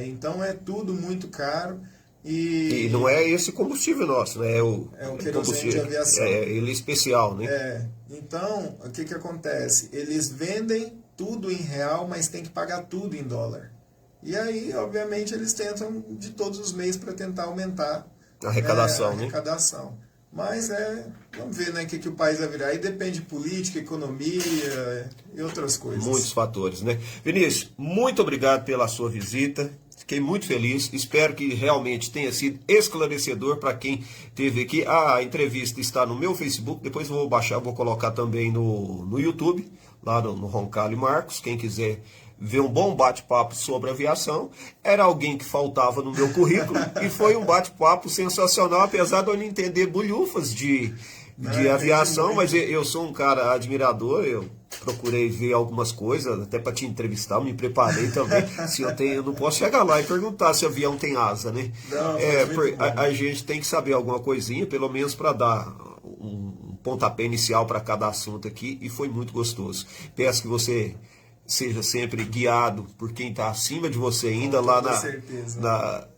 Então é tudo muito caro. E não é esse combustível nosso, né? É o querosene de aviação. Ele é especial, né? Então, o que acontece? Eles vendem tudo em real, mas tem que pagar tudo em dólar. E aí, obviamente, eles tentam de todos os meios para tentar aumentar A arrecadação, a né? arrecadação. Mas vamos ver, né, que o país vai virar. Aí depende de política, economia e outras coisas. Muitos fatores, né? Vinícius, muito obrigado pela sua visita. Fiquei muito feliz. Espero que realmente tenha sido esclarecedor para quem teve aqui. A entrevista está no meu Facebook. Depois eu vou baixar, vou colocar também no YouTube, lá no Roncalli Marcos. Quem quiser ver um bom bate-papo sobre aviação. Era alguém que faltava no meu currículo e foi um bate-papo sensacional, apesar de eu não entender bulhufas de aviação, mas eu sou um cara admirador, eu procurei ver algumas coisas, até para te entrevistar, eu me preparei também. Se eu não posso chegar lá e perguntar se o avião tem asa, né? Não, a gente tem que saber alguma coisinha, pelo menos para dar um pontapé inicial para cada assunto aqui, e foi muito gostoso. Peço que você seja sempre guiado por quem está acima de você ainda, lá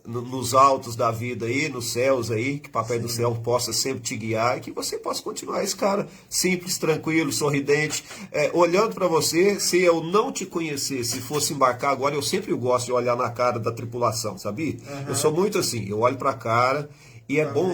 nos altos da vida aí, nos céus aí, que o Papai do Céu possa sempre te guiar e que você possa continuar esse cara simples, tranquilo, sorridente, olhando para você. Se eu não te conhecesse, se fosse embarcar agora, eu sempre gosto de olhar na cara da tripulação, sabia? Uhum. Eu sou muito assim, eu olho para a cara e é bom,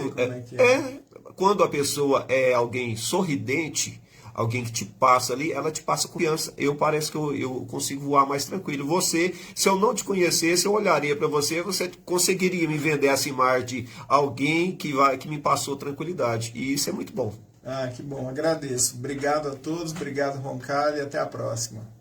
quando a pessoa é alguém sorridente, alguém que te passa ali, ela te passa confiança. Parece que eu consigo voar mais tranquilo. Você, se eu não te conhecesse, eu olharia para você, você conseguiria me vender essa imagem de alguém que me passou tranquilidade. E isso é muito bom. Ah, que bom, agradeço. Obrigado a todos, obrigado, Roncalli, e até a próxima.